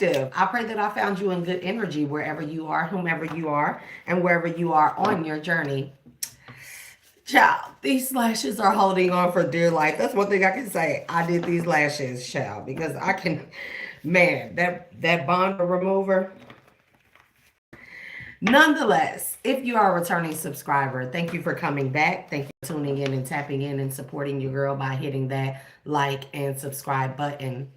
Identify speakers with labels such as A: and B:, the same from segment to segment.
A: I pray that I found you in good energy wherever you are, whomever you are, and wherever you are on your journey. Child, these lashes are holding on for dear life. That's one thing I can say. I did these lashes, child, because I can, man, that bond remover. Nonetheless, if you are a returning subscriber, thank you for coming back. Thank you for tuning in and tapping in and supporting your girl by hitting that like and subscribe button.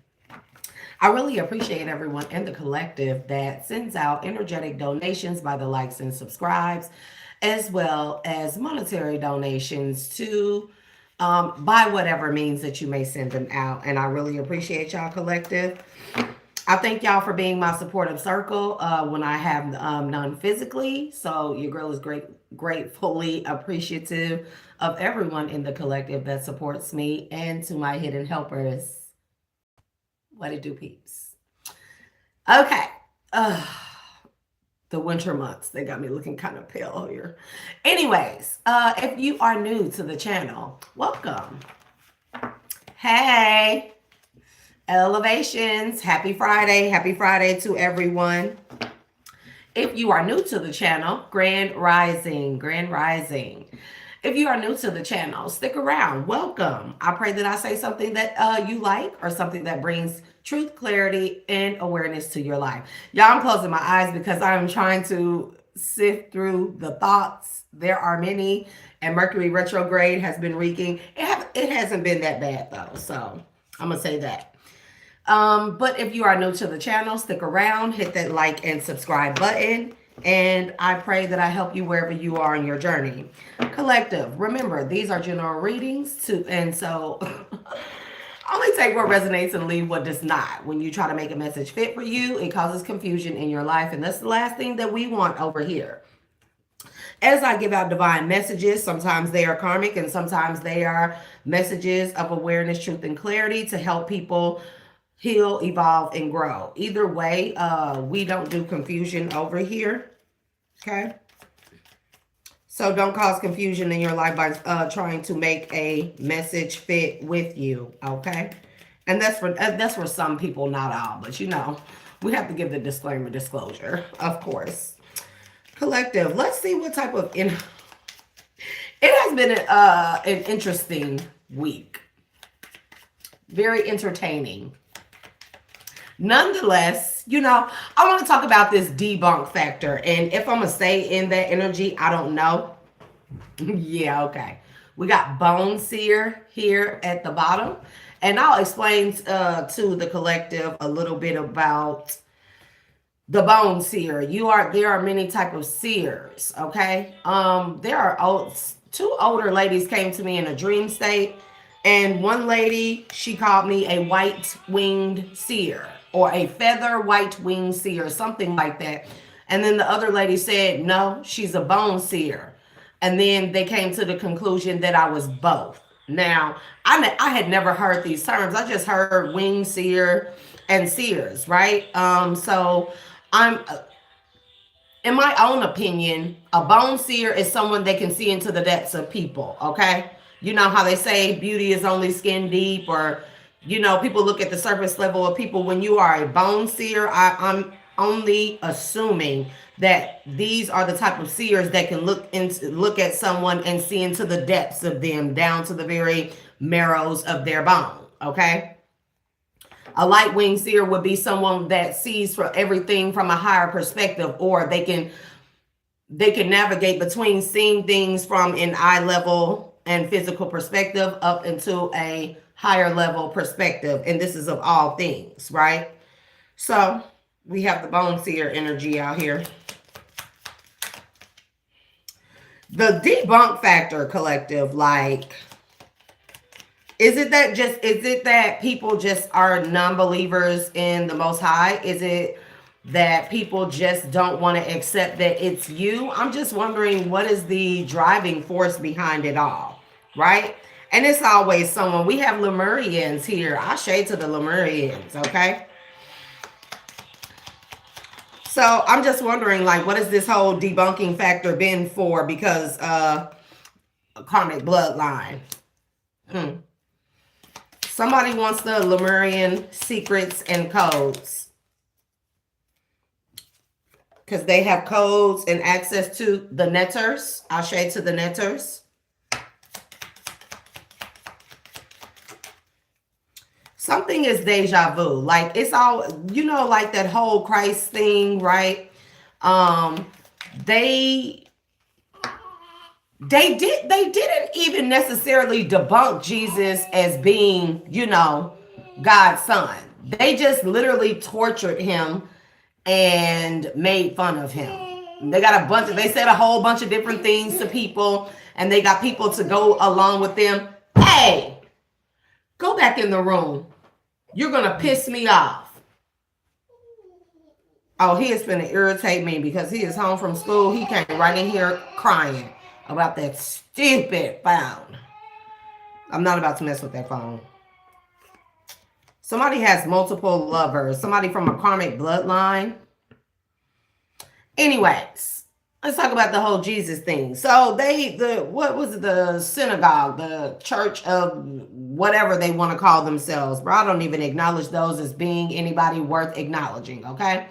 A: I really appreciate everyone in the collective that sends out energetic donations by the likes and subscribes, as well as monetary donations to by whatever means that you may send them out. And I really appreciate y'all, collective. I thank y'all for being my supportive circle when I have none physically. So your girl is gratefully appreciative of everyone in the collective that supports me, and to my hidden helpers. What it do, peeps? Okay. The winter months, they got me looking kind of pale here. Anyways, if you are new to the channel, welcome. Hey, elevations. Happy Friday. Happy Friday to everyone. If you are new to the channel, grand rising, grand rising. If you are new to the channel, stick around. Welcome. I pray that I say something that you like, or something that brings truth, clarity, and awareness to your life. Y'all, I'm closing my eyes because I'm trying to sift through the thoughts. There are many, and Mercury retrograde has been wreaking. It hasn't been that bad though, so I'm gonna say that. But if you are new to the channel, stick around, hit that like and subscribe button. And I pray that I help you wherever you are in your journey. Collective, remember, these are general readings too, and so only take what resonates and leave what does not. When you try to make a message fit for you, it causes confusion in your life, and that's the last thing that we want over here. As I give out divine messages, sometimes they are karmic and sometimes they are messages of awareness, truth, and clarity to help people heal, evolve, and grow. Either way, we don't do confusion over here. Okay. So don't cause confusion in your life by trying to make a message fit with you. Okay. And that's for some people, not all, but you know, we have to give the disclaimer, disclosure, of course. Collective, let's see what type of it has been an interesting week. Very entertaining. Nonetheless, you know, I want to talk about this debunk factor. And if I'm going to stay in that energy, I don't know. Yeah, okay. We got bone seer here at the bottom. And I'll explain to the collective a little bit about the bone seer. There are many type of seers, okay? There are two older ladies came to me in a dream state. And one lady, she called me a white-winged seer, or a feather white-winged seer, something like that. And then the other lady said, no, she's a bone seer. And then they came to the conclusion that I was both. Now, I had never heard these terms. I just heard wing seer and seers, right? So I'm, in my own opinion, a bone seer is someone that can see into the depths of people, okay? You know how they say beauty is only skin deep, or, you know, people look at the surface level of people. When you are a bone seer, I'm only assuming that these are the type of seers that can look at someone and see into the depths of them, down to the very marrows of their bone, okay? A light wing seer would be someone that sees for everything from a higher perspective, or they can navigate between seeing things from an eye level and physical perspective up into a higher level perspective. And this is of all things, right? So we have the bone seer energy out here. The debunk factor, collective, like, is it that people just are non-believers in the Most High? Is it that people just don't want to accept that it's you? I'm just wondering, what is the driving force behind it all, right? And it's always someone. We have Lemurians here. I shade to the Lemurians, okay? So I'm just wondering, like, what has this whole debunking factor been for? Because a karmic bloodline. Somebody wants the Lemurian secrets and codes. because they have codes and access to the netters. I'll shade to the netters. Something is deja vu. Like it's all, you know, like that whole Christ thing, right? They didn't even necessarily debunk Jesus as being, you know, God's son. They just literally tortured him and made fun of him. They got they said a whole bunch of different things to people, and they got people to go along with them. Hey, go back in the room. You're gonna piss me off. Oh, he is gonna irritate me because he is home from school. He came right in here crying about that stupid phone. I'm not about to mess with that phone. Somebody has multiple lovers. Somebody from a karmic bloodline. Anyways, let's talk about the whole Jesus thing. So what was it, the synagogue, the church of whatever they want to call themselves. Bro, I don't even acknowledge those as being anybody worth acknowledging, okay?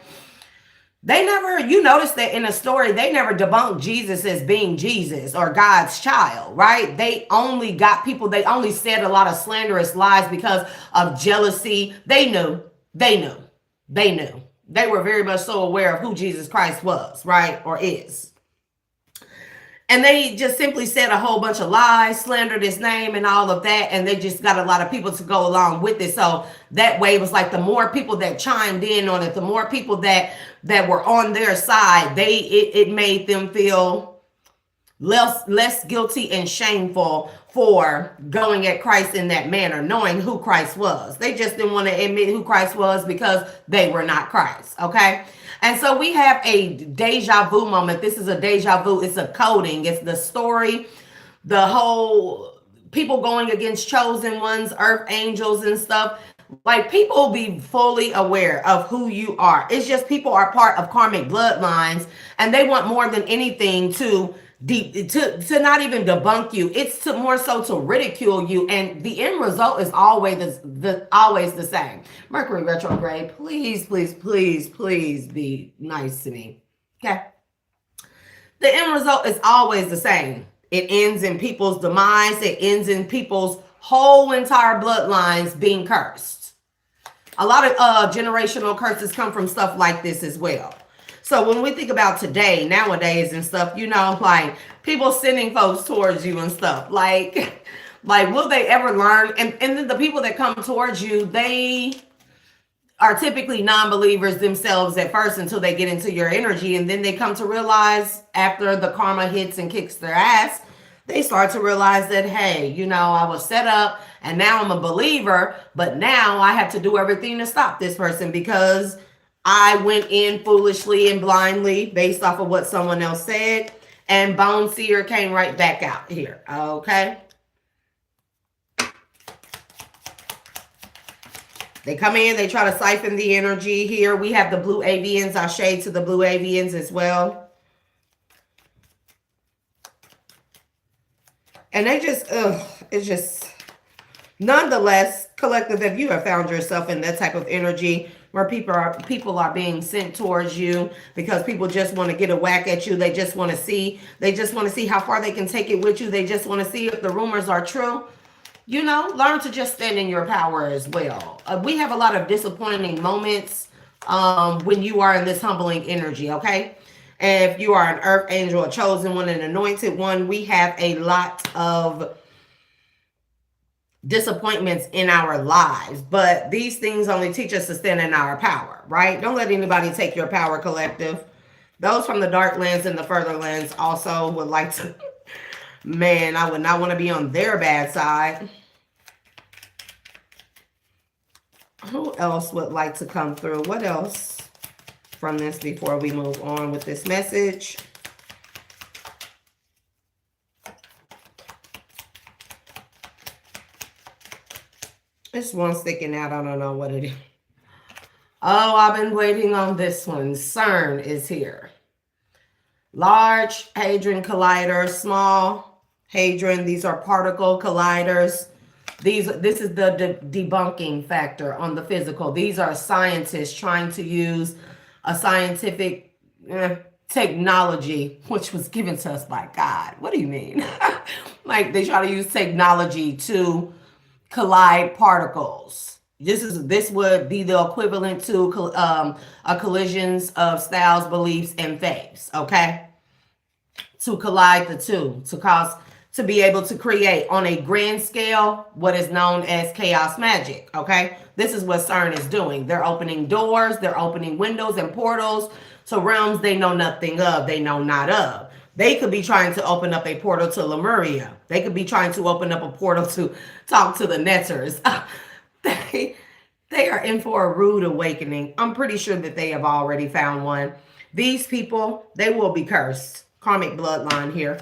A: They never, you notice that in the story, they never debunked Jesus as being Jesus or God's child, right? They only got people, they only said a lot of slanderous lies because of jealousy. They knew. They were very much so aware of who Jesus Christ was, right? Or is. And they just simply said a whole bunch of lies, slandered his name and all of that. And they just got a lot of people to go along with it. So that way it was like the more people that chimed in on it, the more people that were on their side, it made them feel less guilty and shameful for going at Christ in that manner, knowing who Christ was. They just didn't want to admit who Christ was because they were not Christ, okay? And so we have a deja vu moment. This is a deja vu. It's a coding. It's the story, the whole people going against chosen ones, earth angels and stuff. Like people be fully aware of who you are. It's just people are part of karmic bloodlines and they want more than anything to not even debunk you. It's to more so to ridicule you, and the end result is always the same. Mercury retrograde, please be nice to me, okay? The end result is always the same. It ends in people's demise. It ends in people's whole entire bloodlines being cursed. A lot of generational curses come from stuff like this as well. So when we think about today, nowadays and stuff, you know, like people sending folks towards you and stuff, like will they ever learn? And then the people that come towards you, they are typically non-believers themselves at first until they get into your energy. And then they come to realize after the karma hits and kicks their ass, they start to realize that, hey, you know, I was set up and now I'm a believer, but now I have to do everything to stop this person because I went in foolishly and blindly based off of what someone else said, and Bone Seer came right back out here, okay? They come in, they try to siphon the energy here. We have the blue avians. I'll shade to the blue avians as well. And they just, it's just, nonetheless, collective, if you have found yourself in that type of energy, where people are being sent towards you because people just want to get a whack at you. They just want to see how far they can take it with you. They just want to see if the rumors are true. You know, learn to just stand in your power as well. We have a lot of disappointing moments when you are in this humbling energy, okay? And if you are an earth angel, a chosen one, an anointed one, we have a lot of disappointments in our lives, but these things only teach us to stand in our power, right? Don't let anybody take your power, collective. Those from the dark lands and the further lands also would like to, man, I would not want to be on their bad side. Who else would like to come through? What else from this before we move on with this message? This one sticking out. I don't know what it is. Oh, I've been waiting on this one. C.E.R.N is here. Large Hadron Collider, small Hadron. These are particle colliders. This is the debunking factor on the physical. These are scientists trying to use a scientific technology, which was given to us by God. What do you mean? Like they try to use technology to collide particles. This would be the equivalent to a collisions of styles, beliefs, and faiths. Okay, to collide the two to be able to create on a grand scale what is known as chaos magic. Okay, this is what C.E.R.N is doing. They're opening doors, they're opening windows and portals to realms they know nothing of, they know not of. They could be trying to open up a portal to Lemuria. They could be trying to open up a portal to talk to the Netters. They are in for a rude awakening. I'm pretty sure that they have already found one. These people, they will be cursed. Karmic bloodline here.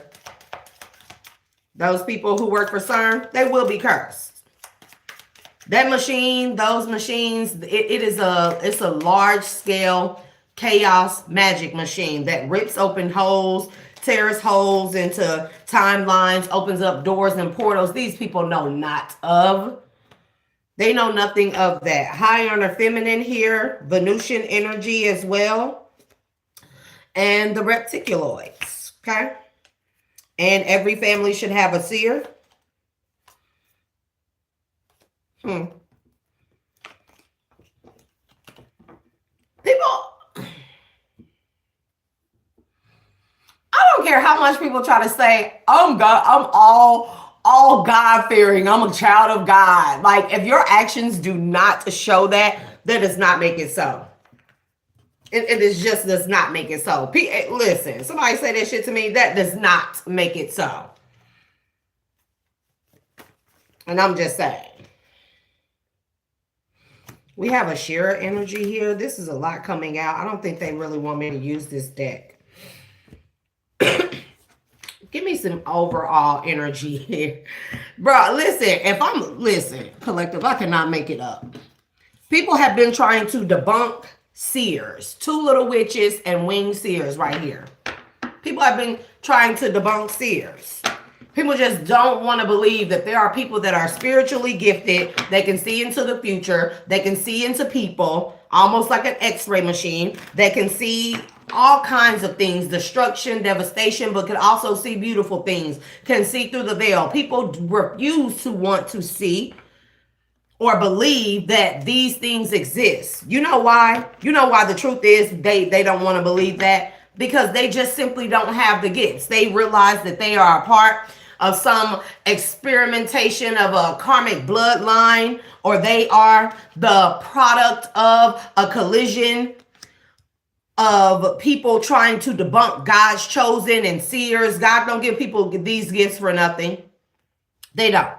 A: Those people who work for C.E.R.N, they will be cursed. That machine, those machines, it's a large scale chaos magic machine that rips open holes, tears holes into timelines, opens up doors and portals these people know not of. They know nothing of that. High on the feminine here, Venusian energy as well, and the repticuloids. Okay. And every family should have a seer. People, I don't care how much people try to say, I'm God, I'm all God-fearing, I'm a child of God. Like, if your actions do not show that, that does not make it so. It is just does not make it so. Listen, somebody say that shit to me, that does not make it so. And I'm just saying. We have a C.E.R.N energy here. This is a lot coming out. I don't think they really want me to use this deck. Give me some overall energy here. Bro, listen, collective, I cannot make it up. People have been trying to debunk seers, two little witches and winged seers right here. People have been trying to debunk seers. People just don't want to believe that there are people that are spiritually gifted. They can see into the future. They can see into people, almost like an x-ray machine. They can see all kinds of things, destruction, devastation, but can also see beautiful things, can see through the veil. People refuse to want to see or believe that these things exist. You know why? You know why the truth is they don't want to believe that? Because they just simply don't have the gifts. They realize that they are a part of some experimentation of a karmic bloodline, or they are the product of a collision of people trying to debunk God's chosen and seers. God don't give people these gifts for nothing. They don't.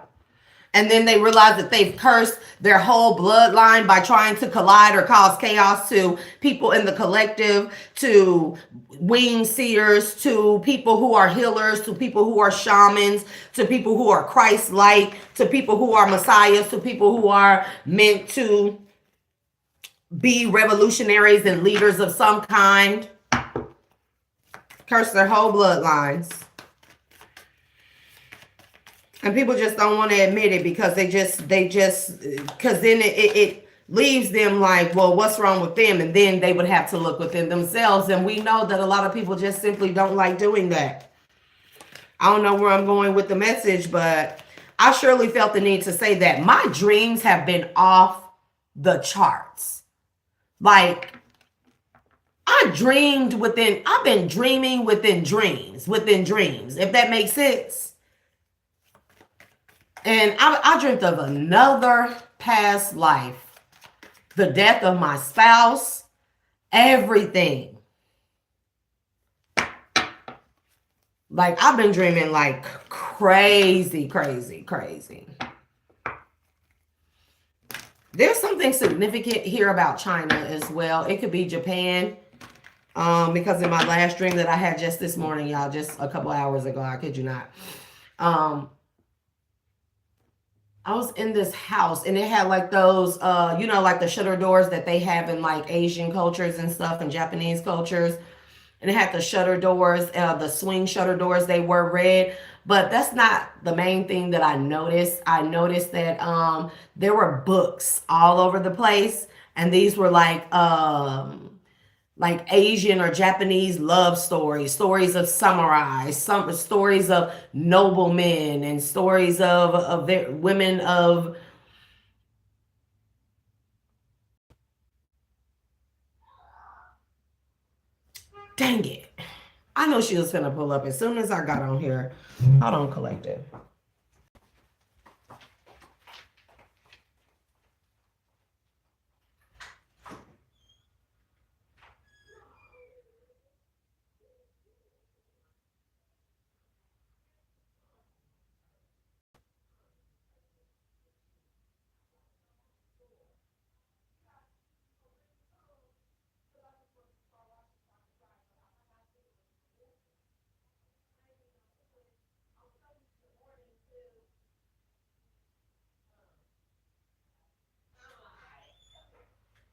A: And then they realize that they've cursed their whole bloodline by trying to collide or cause chaos to people in the collective, to winged seers, to people who are healers, to people who are shamans, to people who are Christ-like, to people who are messiahs, to people who are meant to be revolutionaries and leaders of some kind. Curse their whole bloodlines. And people just don't want to admit it because because then it leaves them like, well, what's wrong with them? And then they would have to look within themselves. And we know that a lot of people just simply don't like doing that. I don't know where I'm going with the message, but I surely felt the need to say that. My dreams have been off the charts. Like, I've been dreaming within dreams, if that makes sense. And I dreamt of another past life, the death of my spouse, everything. Like, I've been dreaming like crazy. There's something significant here about China as well. It could be Japan. Because in my last dream that I had just this morning, y'all, just a couple hours ago, I kid you not. I was in this house and it had like those, like the shutter doors that they have in like Asian cultures and stuff and Japanese cultures. And it had the shutter doors, the swing shutter doors, they were red. But that's not the main thing that I noticed. I noticed that there were books all over the place. And these were like like Asian or Japanese love stories, stories of samurais, some stories of noblemen, and stories of their women of. Dang it. I know she was finna pull up as soon as I got on here. Hold on, collective.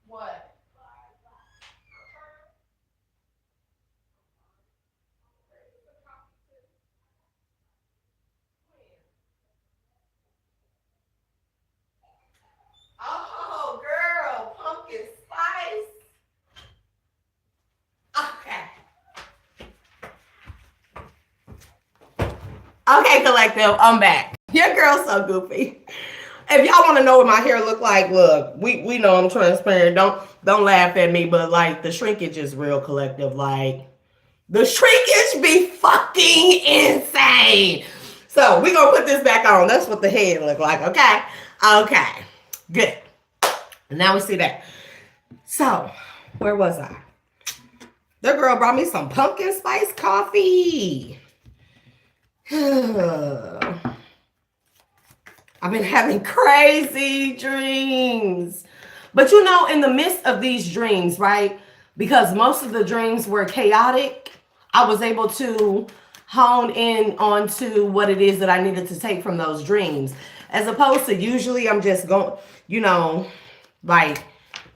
A: What? Oh, girl, pumpkin spice. Okay. Okay, collective, I'm back. Your girl's so goofy. If y'all want to know what my hair look like, look, we know I'm transparent. Don't laugh at me, but like the shrinkage is real, collective. Like the shrinkage be fucking insane. So we gonna put this back on. That's what the head look like. Okay, okay, good. Now we see that. So where was I? The girl brought me some pumpkin spice coffee. I've been having crazy dreams. But you know, in the midst of these dreams, right? Because most of the dreams were chaotic, I was able to hone in onto what it is that I needed to take from those dreams. As opposed to usually I'm just going, you know, like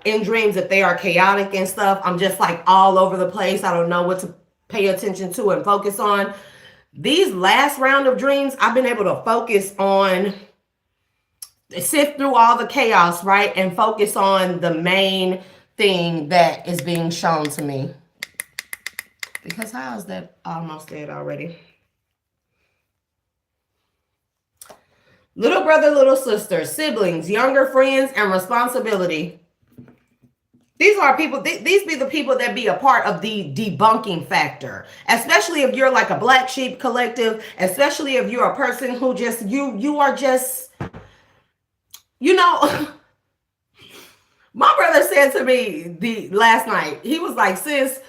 A: in dreams, if they are chaotic and stuff, I'm just like all over the place. I don't know what to pay attention to and focus on. These last round of dreams, I've been able to focus on, sift through all the chaos, right? And focus on the main thing that is being shown to me. Because how is that almost dead already? Little brother, little sister, siblings, younger friends, and responsibility. These are people, these be the people that be a part of the debunking factor, especially if you're like a black sheep collective, especially if you're a person who just, you are just, you know, my brother said to me last night, he was like, sis,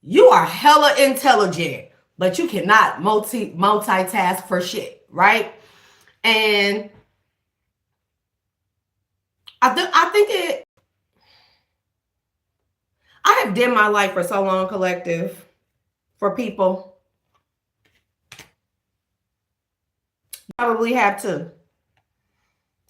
A: you are hella intelligent, but you cannot multitask for shit, right? And I think I have dimmed my light for so long, collective, for people. Probably have to.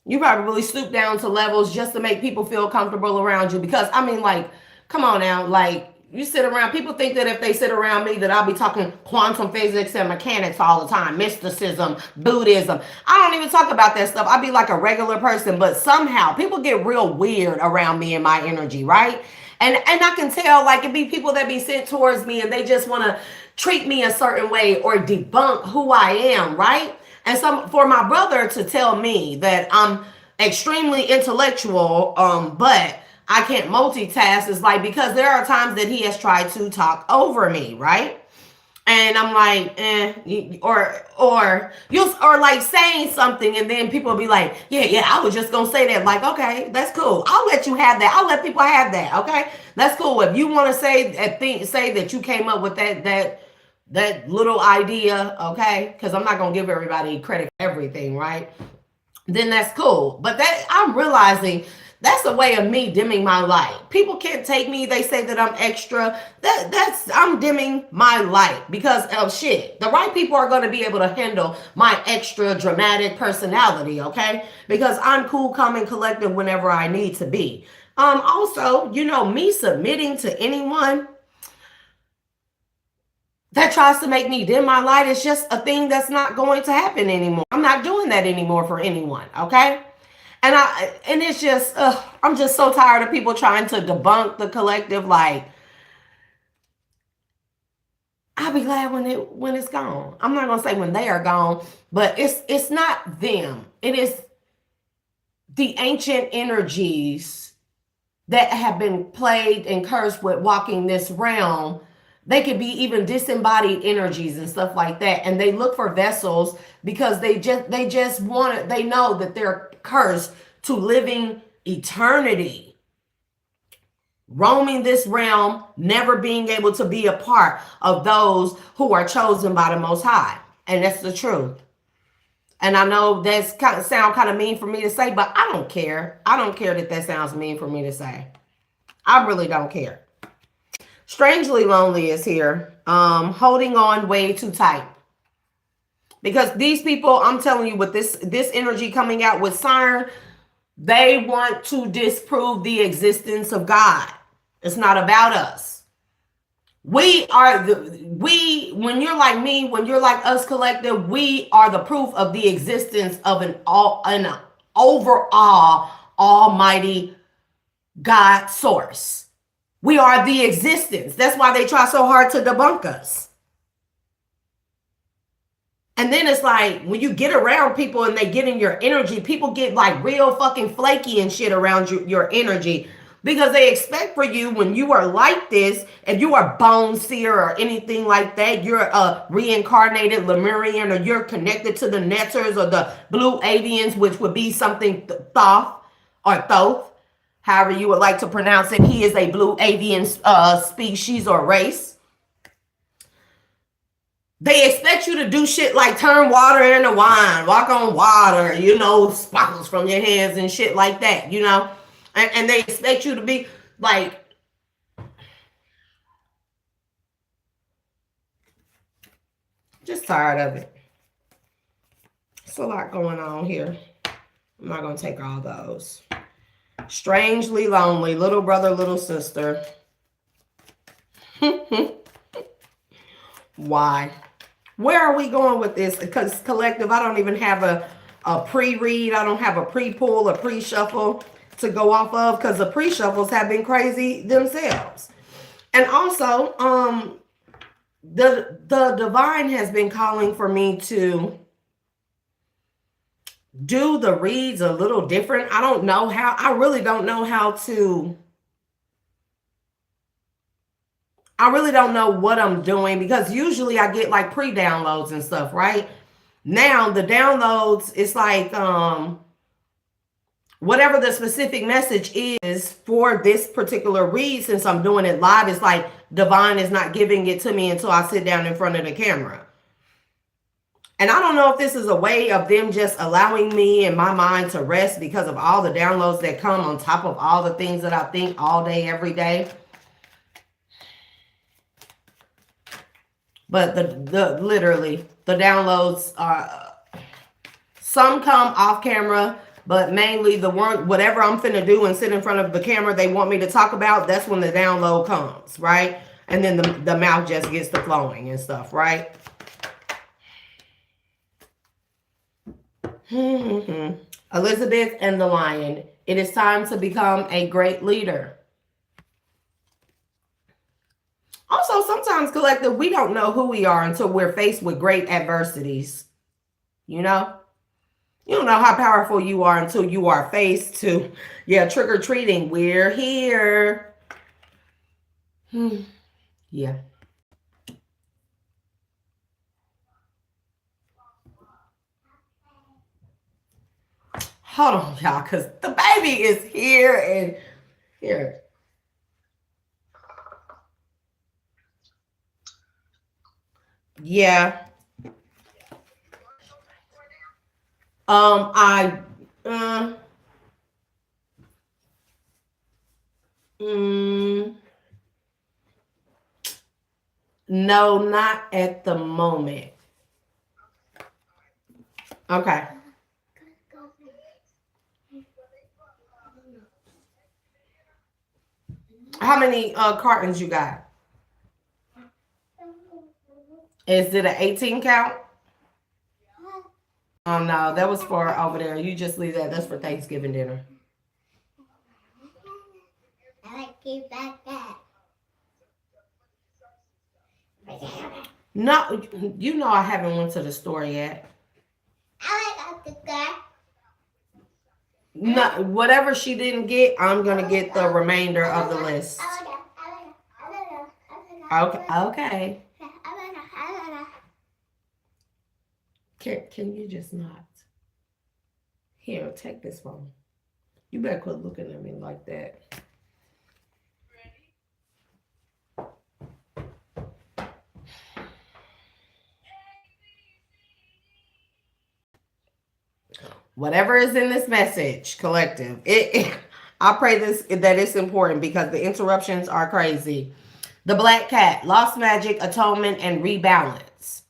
A: You probably stoop down to levels just to make people feel comfortable around you. Because, I mean, like, come on now. Like, you sit around, people think that if they sit around me that I'll be talking quantum physics and mechanics all the time, mysticism, Buddhism. I don't even talk about that stuff. I'll be like a regular person, but somehow people get real weird around me and my energy, right? And I can tell, like, it be people that be sent towards me and they just want to treat me a certain way or debunk who I am, right? And so for my brother to tell me that I'm extremely intellectual, but I can't multitask is like, because there are times that he has tried to talk over me, right? And I'm like, or like saying something, and then people will be like, yeah, I was just gonna say that. Like, okay, that's cool. I'll let you have that. I'll let people have that. Okay, that's cool. If you want to say that you came up with that little idea, okay, because I'm not gonna give everybody credit for everything, right? Then that's cool. But that I'm realizing that's a way of me dimming my light. People can't take me. They say that I'm extra. I'm dimming my light because of shit. The right people are going to be able to handle my extra dramatic personality, okay? Because I'm cool, calm, and collected whenever I need to be. Also, you know, me submitting to anyone that tries to make me dim my light is just a thing that's not going to happen anymore. I'm not doing that anymore for anyone, okay? And it's just, I'm just so tired of people trying to debunk the collective. Like, I'll be glad when it's gone. I'm not gonna say when they are gone, but it's not them. It is the ancient energies that have been plagued and cursed with walking this realm. They could be even disembodied energies and stuff like that, and they look for vessels because they just want it. They know that they're cursed to living eternity, roaming this realm, never being able to be a part of those who are chosen by the Most High. And that's the truth. And I know that's sound kind of mean for me to say, but I don't care. I don't care that sounds mean for me to say. I really don't care. Strangely lonely is here. Holding on way too tight. Because these people, I'm telling you, with this energy coming out with C.E.R.N, they want to disprove the existence of God. It's not about us. When you're like me, when you're like us collective, we are the proof of the existence of an overall almighty God source. We are the existence. That's why they try so hard to debunk us. And then it's like, when you get around people and they get in your energy, people get like real fucking flaky and shit around your energy, because they expect for you, when you are like this, if you are bone seer or anything like that, you're a reincarnated Lemurian, or you're connected to the Netters or the Blue Avians, which would be something Thoth or Thoth, however you would like to pronounce it. He is a Blue Avian species or race. They expect you to do shit like turn water into wine, walk on water, sparkles from your hands and shit like that, And they expect you to be like, just tired of it. It's a lot going on here. I'm not going to take all those. Strangely lonely, little brother, little sister. Why? Where are we going with this? Because collective, I don't even have a pre-read. I don't have a pre-pull, a pre-shuffle to go off of, because the pre-shuffles have been crazy themselves. And also, the divine has been calling for me to do the reads a little different. I don't know how. I really don't know how to. I really don't know what I'm doing, because usually I get like pre-downloads and stuff, right? Now the downloads, it's like whatever the specific message is for this particular read, since I'm doing it live, it's like divine is not giving it to me until I sit down in front of the camera. And I don't know if this is a way of them just allowing me and my mind to rest because of all the downloads that come on top of all the things that I think all day, every day. But literally the downloads are, some come off camera, but mainly whatever I'm finna do and sit in front of the camera they want me to talk about, that's when the download comes, right? And then the mouth just gets to flowing and stuff, right? Elizabeth and the Lion. It is time to become a great leader. Also, sometimes, collective, we don't know who we are until we're faced with great adversities. You don't know how powerful you are until you are faced to, trick-or-treating. We're here. Yeah. Hold on, y'all, because the baby is here and here. Yeah. I no, not at the moment. Okay. How many cartons you got? Is it an 18 count? Oh no, that was for over there. You just leave that. That's for Thanksgiving dinner. I like you back. No, you know I haven't went to the store yet. No, whatever she didn't get, I'm gonna get the remainder of the list. Okay. Okay. Can you just not? Here, take this phone. You better quit looking at me like that. Whatever is in this message, collective. I pray that it's important because the interruptions are crazy. The black cat, lost magic, atonement, and rebalance.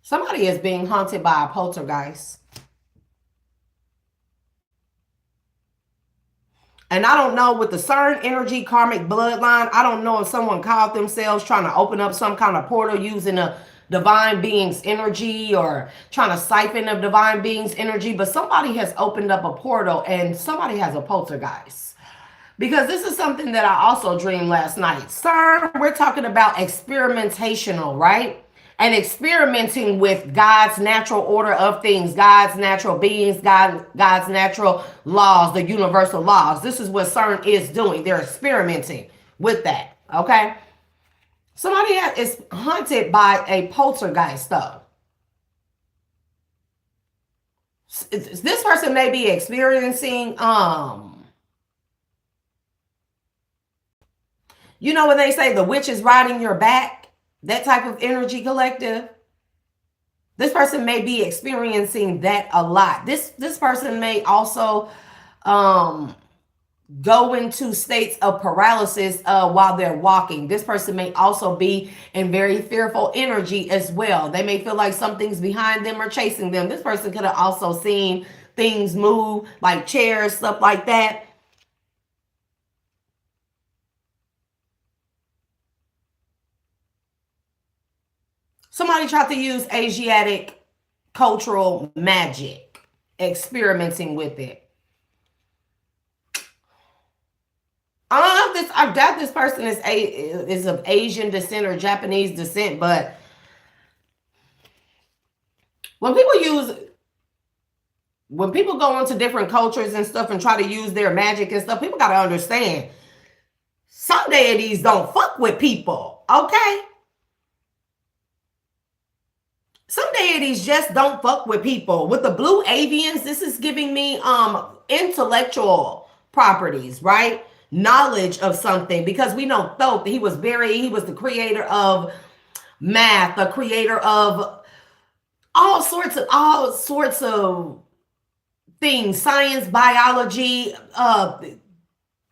A: Somebody is being haunted by a poltergeist. And I don't know with the C.E.R.N energy karmic bloodline, I don't know if someone called themselves trying to open up some kind of portal using a divine being's energy or trying to siphon a divine being's energy, but somebody has opened up a portal and somebody has a poltergeist. Because this is something that I also dreamed last night. C.E.R.N, we're talking about experimentational, right? And experimenting with God's natural order of things, God's natural beings, God's natural laws, the universal laws. This is what C.E.R.N is doing. They're experimenting with that, okay? Somebody is haunted by a poltergeist, though. This person may be experiencing, you know when they say the witch is riding your back? That type of energy, collective. This person may be experiencing that a lot. This person may also go into states of paralysis while they're walking. This person may also be in very fearful energy as well. They may feel like something's behind them or chasing them. This person could have also seen things move, like chairs, stuff like that. Somebody tried to use Asiatic cultural magic, experimenting with it. I don't know if I doubt this person is of Asian descent or Japanese descent, but when people go into different cultures and stuff and try to use their magic and stuff, people got to understand some deities don't fuck with people, okay? Some deities just don't fuck with people. With the blue avians, this is giving me intellectual properties, right? Knowledge of something, because we know Thoth, he was the creator of math, the creator of all sorts of things, science, biology,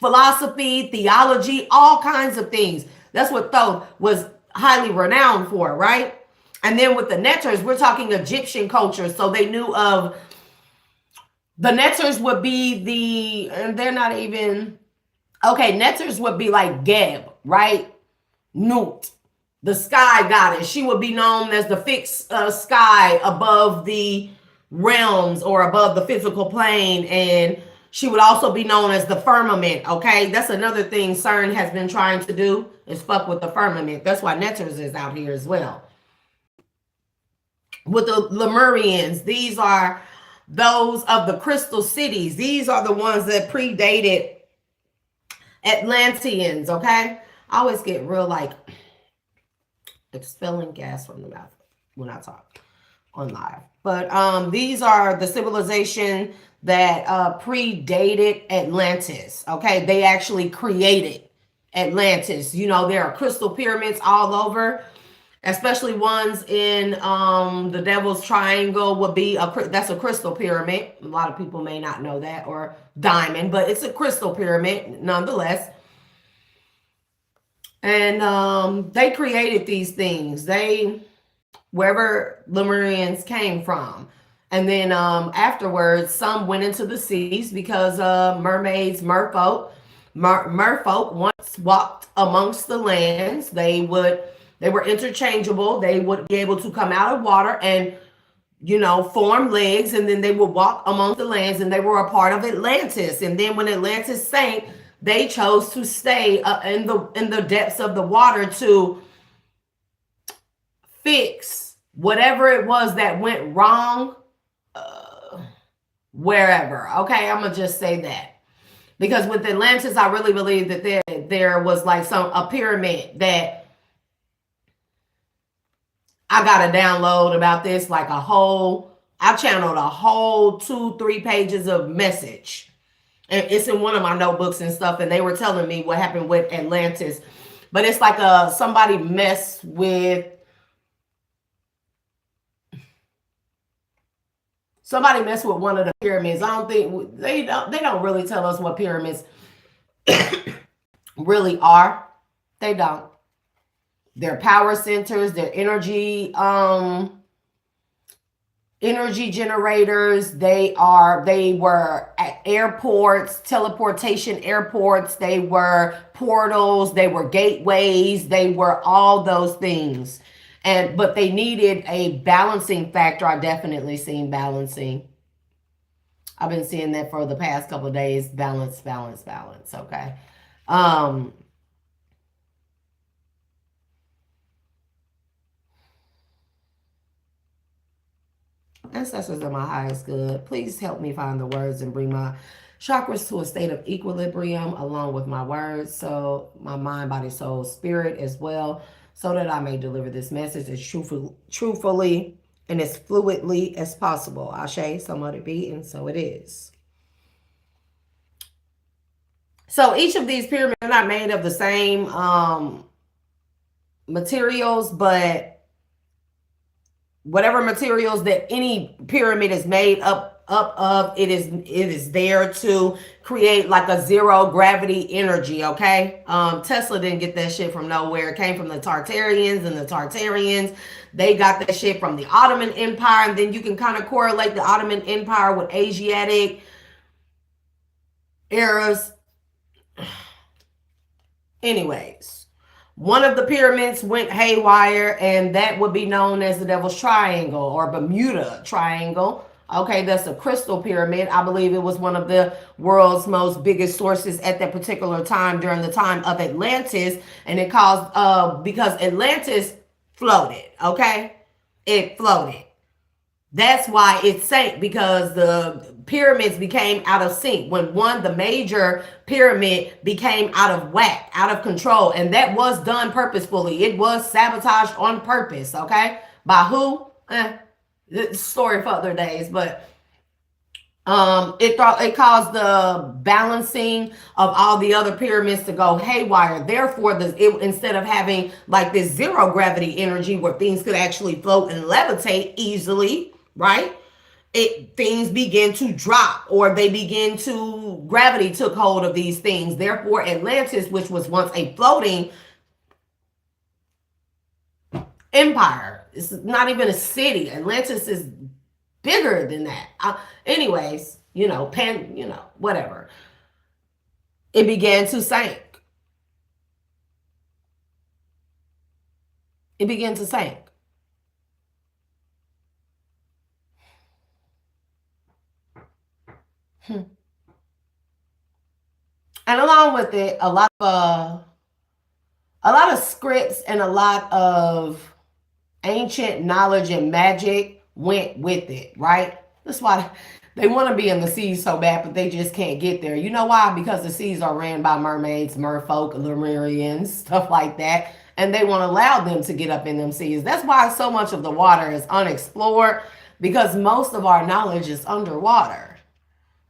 A: philosophy, theology, all kinds of things. That's what Thoth was highly renowned for, right? And then with the Netters, we're talking Egyptian culture. So they knew of the Netters would be and they're not even, okay, Netters would be like Geb, right? Nut, the sky goddess. She would be known as the fixed sky above the realms or above the physical plane. And she would also be known as the firmament, okay? That's another thing C.E.R.N has been trying to do, is fuck with the firmament. That's why Netters is out here as well. With the Lemurians, these are those of the crystal cities. These are the ones that predated Atlanteans, okay? I always get real like expelling gas from the mouth when I talk on live. But these are the civilization that predated Atlantis, okay? They actually created Atlantis. You know, there are crystal pyramids all over, especially ones in the Devil's Triangle would be that's a crystal pyramid. A lot of people may not know that, or diamond, but it's a crystal pyramid nonetheless. And they created these things. Wherever Lemurians came from. And then afterwards, some went into the seas because mermaids, merfolk once walked amongst the lands. They were interchangeable. They would be able to come out of water and form legs, and then they would walk amongst the lands, and they were a part of Atlantis. And then when Atlantis sank, they chose to stay in the depths of the water to fix whatever it was that went wrong wherever. Okay, I'm gonna just say that, because with Atlantis, I really believe that there was like a pyramid that I got a download about this, like I channeled a whole 2-3 pages of message. And it's in one of my notebooks and stuff. And they were telling me what happened with Atlantis. But it's like somebody messed with one of the pyramids. I don't think they don't really tell us what pyramids really are. They don't. Their power centers, their energy generators. They were at airports, teleportation airports. They were portals. They were gateways. They were all those things. But they needed a balancing factor. I definitely seen balancing. I've been seeing that for the past couple of days. Balance. Okay. Ancestors are my highest good. Please help me find the words and bring my chakras to a state of equilibrium along with my words. So my mind, body, soul, spirit as well, so that I may deliver this message as truthfully and as fluidly as possible. Ashe, so let it be, and so it is. So each of these pyramids are not made of the same materials, but whatever materials that any pyramid is made up of, it is there to create like a zero gravity energy. Okay. Tesla didn't get that shit from nowhere. It came from the Tartarians, and the Tartarians, they got that shit from the Ottoman Empire. And then you can kind of correlate the Ottoman Empire with Asiatic eras. Anyways, one of the pyramids went haywire, and that would be known as the Devil's Triangle or Bermuda Triangle. Okay, that's a crystal pyramid. I believe it was one of the world's most biggest sources at that particular time during the time of Atlantis. And it caused, because Atlantis floated, okay? It floated. That's why it sank, because the pyramids became out of sync. When the major pyramid became out of whack, out of control, and that was done purposefully. It was sabotaged on purpose, okay? By who? Story for other days, but it caused the balancing of all the other pyramids to go haywire. Therefore, instead of having like this zero gravity energy where things could actually float and levitate easily, right? Things begin to drop, or gravity took hold of these things. Therefore, Atlantis, which was once a floating empire, it's not even a city. Atlantis is bigger than that. Anyways, whatever. It began to sink. It began to sink. And along with it, a lot of scripts and a lot of ancient knowledge and magic went with it, right? That's why they want to be in the seas so bad, but they just can't get there. You know why? Because the seas are ran by mermaids, merfolk, Lemurians, stuff like that. And they won't allow them to get up in them seas. That's why so much of the water is unexplored, because most of our knowledge is underwater.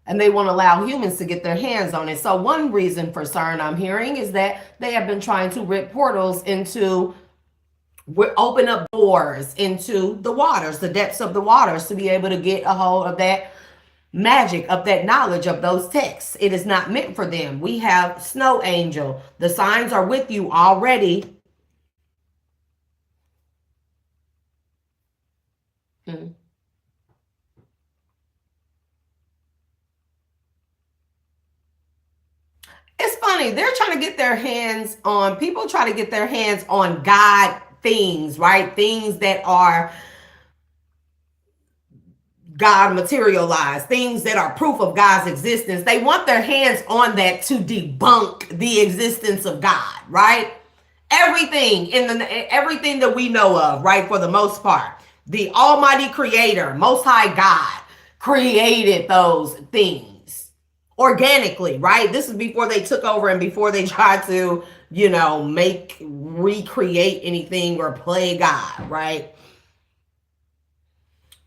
A: And they won't allow humans to get their hands on it. So one reason for C.E.R.N I'm hearing is that they have been trying to rip portals open up doors into the waters, the depths of the waters, to be able to get a hold of that magic, of that knowledge, of those texts. It is not meant for them. We have Snow Angel. The signs are with you already. It's funny. They're trying to get their hands on, people try to get their hands on God things, right? Things that are God materialize, things that are proof of God's existence. They want their hands on that to debunk the existence of God, right? Everything everything that we know of, right, for the most part, the Almighty Creator, Most High God, created those things organically, right? This is before they took over and before they tried to, recreate anything or play God, right?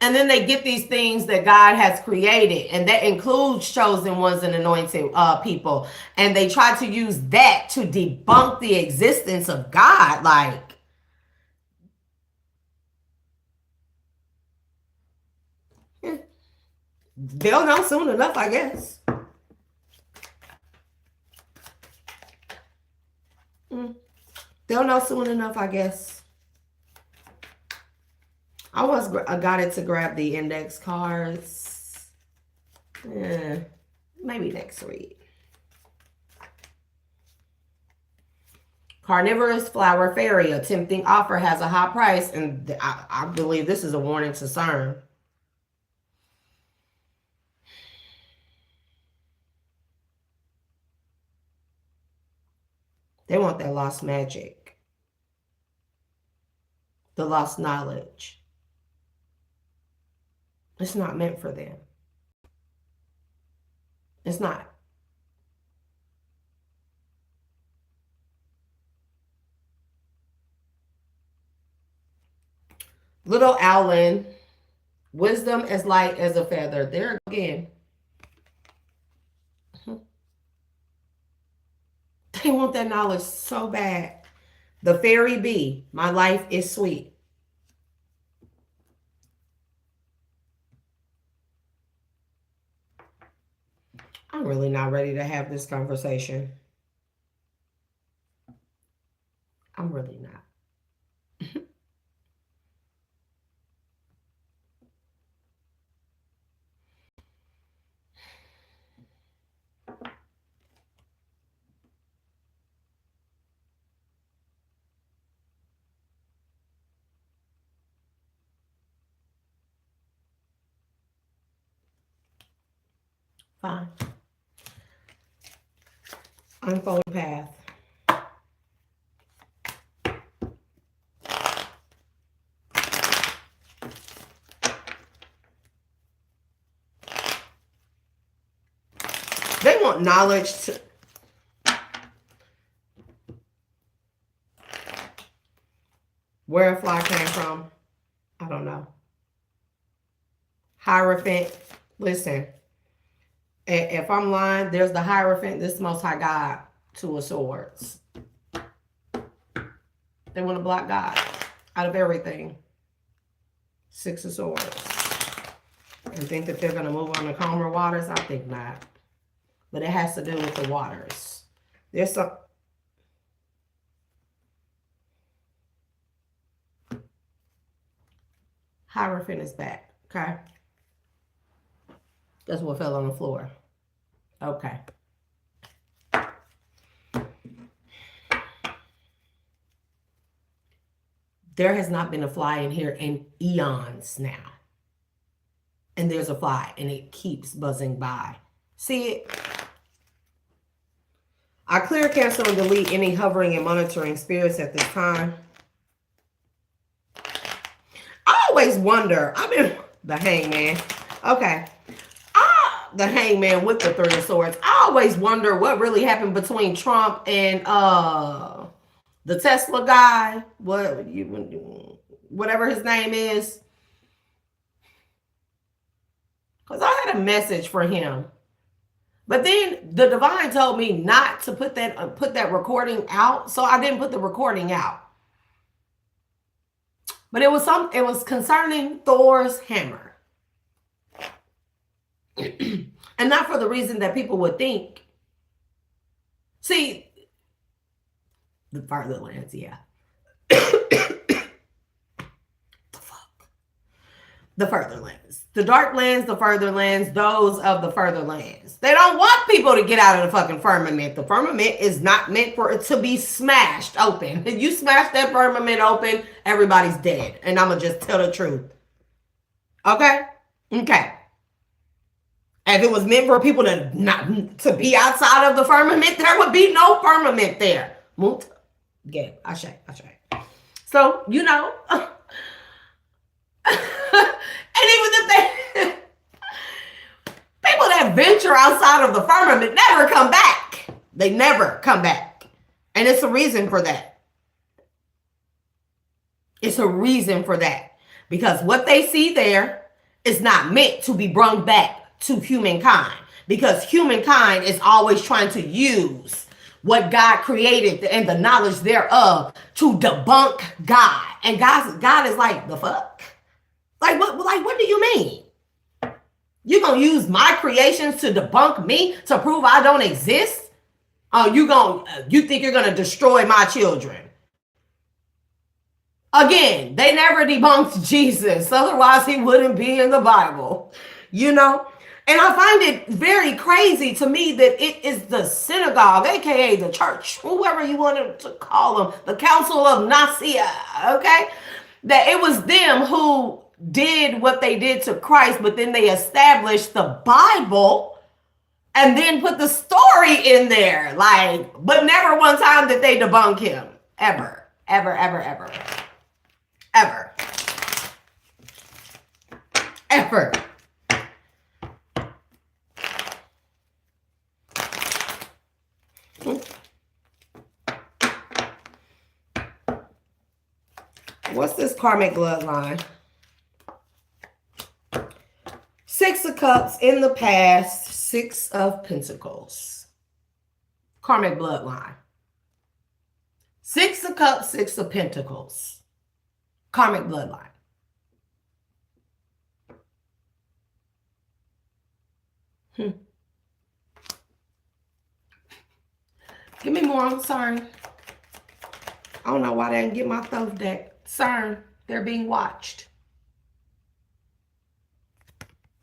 A: And then they get these things that God has created, and that includes chosen ones and anointed people. And they try to use that to debunk the existence of God. Like, they'll know soon enough, I guess. They'll know soon enough, I guess. I got it to grab the index cards. Maybe next week. Carnivorous flower fairy, a tempting offer has a high price, and I believe this is a warning to C.E.R.N. They want that lost magic, the lost knowledge. It's not meant for them. It's not. Little Owlin, wisdom as light as a feather. There again. They want that knowledge so bad. The fairy bee, my life is sweet. I'm really not ready to have this conversation. I'm really not. Fine. Unfold path. They want knowledge to... Where a fly came from, I don't know. Hierophant, listen. If I'm lying, there's the Hierophant, this Most High God, Two of Swords. They want to block God out of everything. Six of Swords. And think that they're going to move on to calmer waters? I think not. But it has to do with the waters. There's some... Hierophant is back, okay? That's what fell on the floor. Okay. There has not been a fly in here in eons now. And there's a fly, and it keeps buzzing by. See it? I clear, cancel, and delete any hovering and monitoring spirits at this time. I always wonder. The Hangman. Okay. The Hangman with the Three of Swords. I always wonder what really happened between Trump and the Tesla guy. Whatever his name is. Because I had a message for him. But then the divine told me not to put that recording out. So I didn't put the recording out. But it was concerning Thor's hammer. And not for the reason that people would think. See, the further lands, yeah. The further lands. The dark lands, the further lands, those of the further lands. They don't want people to get out of the fucking firmament. The firmament is not meant for it to be smashed open. If you smash that firmament open, everybody's dead. And I'm going to just tell the truth. Okay? Okay. If it was meant for people to not to be outside of the firmament, there would be no firmament there. Yeah, I say. So, you know, and even if they people that venture outside of the firmament never come back. They never come back. And it's a reason for that. It's a reason for that. Because what they see there is not meant to be brought back to humankind, because humankind is always trying to use what God created and the knowledge thereof to debunk God. And God is like, the fuck? Like what do you mean? You gonna use my creations to debunk me, to prove I don't exist? Oh, you think you're gonna destroy my children? Again, they never debunked Jesus, otherwise he wouldn't be in the Bible, you know? And I find it very crazy to me that it is the synagogue, aka the church, whoever you want to call them, the Council of Nicaea, okay? That it was them who did what they did to Christ, but then they established the Bible and then put the story in there. Like, but never one time did they debunk him. Ever. What's this karmic bloodline? 6 of Cups in the past, 6 of Pentacles. Karmic bloodline. 6 of Cups, 6 of Pentacles. Karmic bloodline. Give me more. I'm sorry. I don't know why they didn't get my throat deck. C.E.R.N, they're being watched.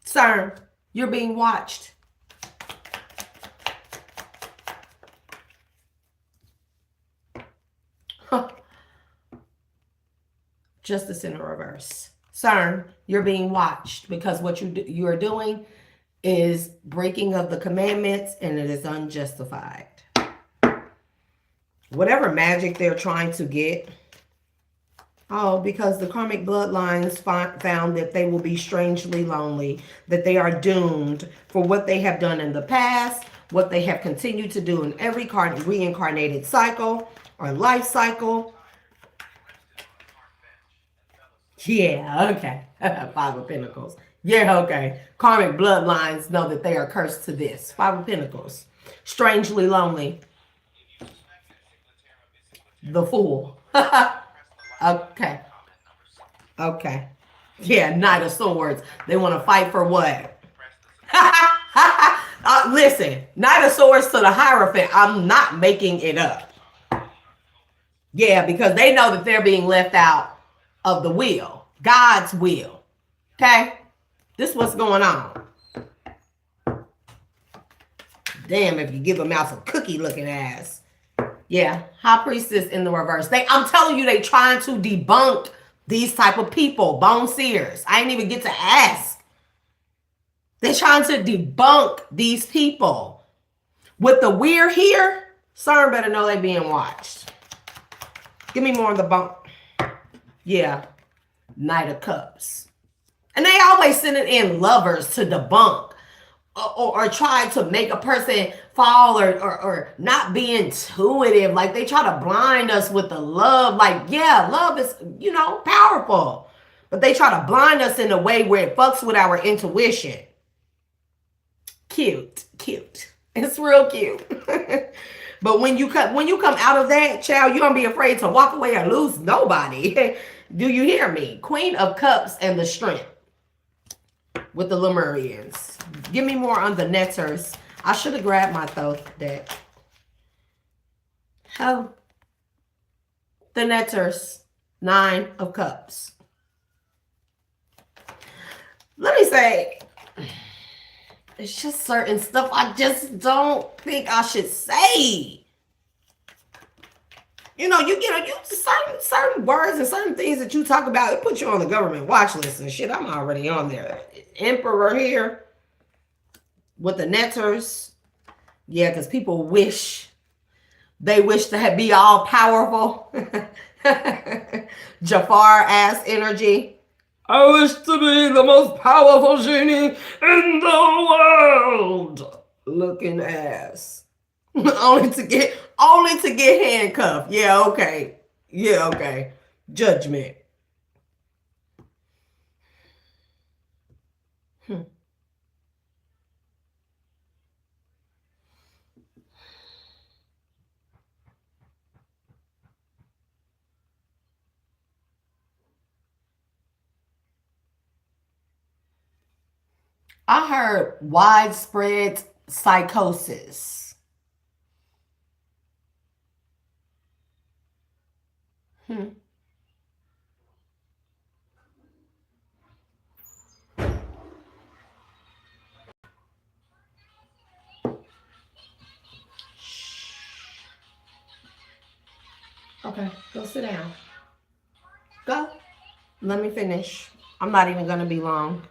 A: C.E.R.N, you're being watched. Justice in reverse. C.E.R.N, you're being watched because what you are doing is breaking of the commandments, and it is unjustified. Whatever magic they're trying to get. Oh, because the karmic bloodlines found that they will be strangely lonely, that they are doomed for what they have done in the past, what they have continued to do in every reincarnated cycle or life cycle. Yeah, okay. 5 of Pentacles. Yeah, okay. Karmic bloodlines know that they are cursed to this. 5 of Pentacles. Strangely lonely. The Fool. Okay. Yeah, Knight of Swords. They want to fight for what? Listen, Knight of Swords to the Hierophant. I'm not making it up. Yeah, because they know that they're being left out of the will. God's will. Okay? This is what's going on. Damn, if you give them out some cookie looking ass. Yeah, High Priestess in the reverse. I'm telling you, they trying to debunk these type of people, bone seers. I didn't even get to ask. They're trying to debunk these people. With the weird here, C.E.R.N better know they being watched. Give me more of the bunk. Yeah, Knight of Cups. And they always sending in lovers to debunk. Or try to make a person fall or not be intuitive. Like they try to blind us with the love. Like, yeah, love is, powerful. But they try to blind us in a way where it fucks with our intuition. Cute. It's real cute. But when you come out of that, child, you don't be afraid to walk away or lose nobody. Do you hear me? Queen of Cups and the Strength. With the Lemurians. Give me more on the Netters. I should have grabbed my throat deck. Oh. The Netters. 9 of Cups. Let me say, it's just certain stuff I just don't think I should say. You know, you get you certain words and certain things that you talk about. It puts you on the government watch list and shit. I'm already on there. Emperor here with the netters. Yeah, because people wish to be all powerful. Jafar ass energy. I wish to be the most powerful genie in the world. Looking ass. only to get handcuffed. Yeah, okay. Yeah, okay. Judgment. I heard widespread psychosis. Okay, go sit down. Go. Let me finish. I'm not even gonna be long.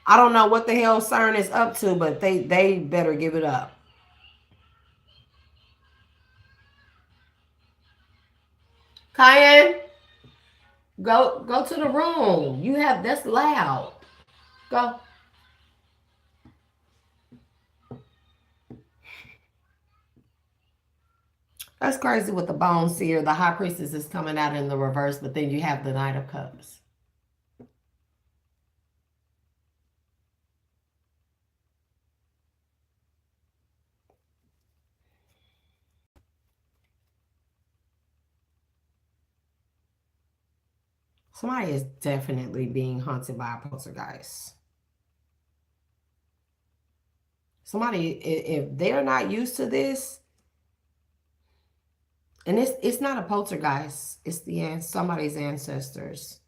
A: I don't know what the hell C.E.R.N is up to, but they better give it up. Cayenne, go to the room. That's loud. Go. That's crazy with the bone seer. The high priestess is coming out in the reverse, but then you have the Knight of Cups. Somebody is definitely being haunted by a poltergeist. Somebody, if they're not used to this, and it's not a poltergeist, it's somebody's ancestors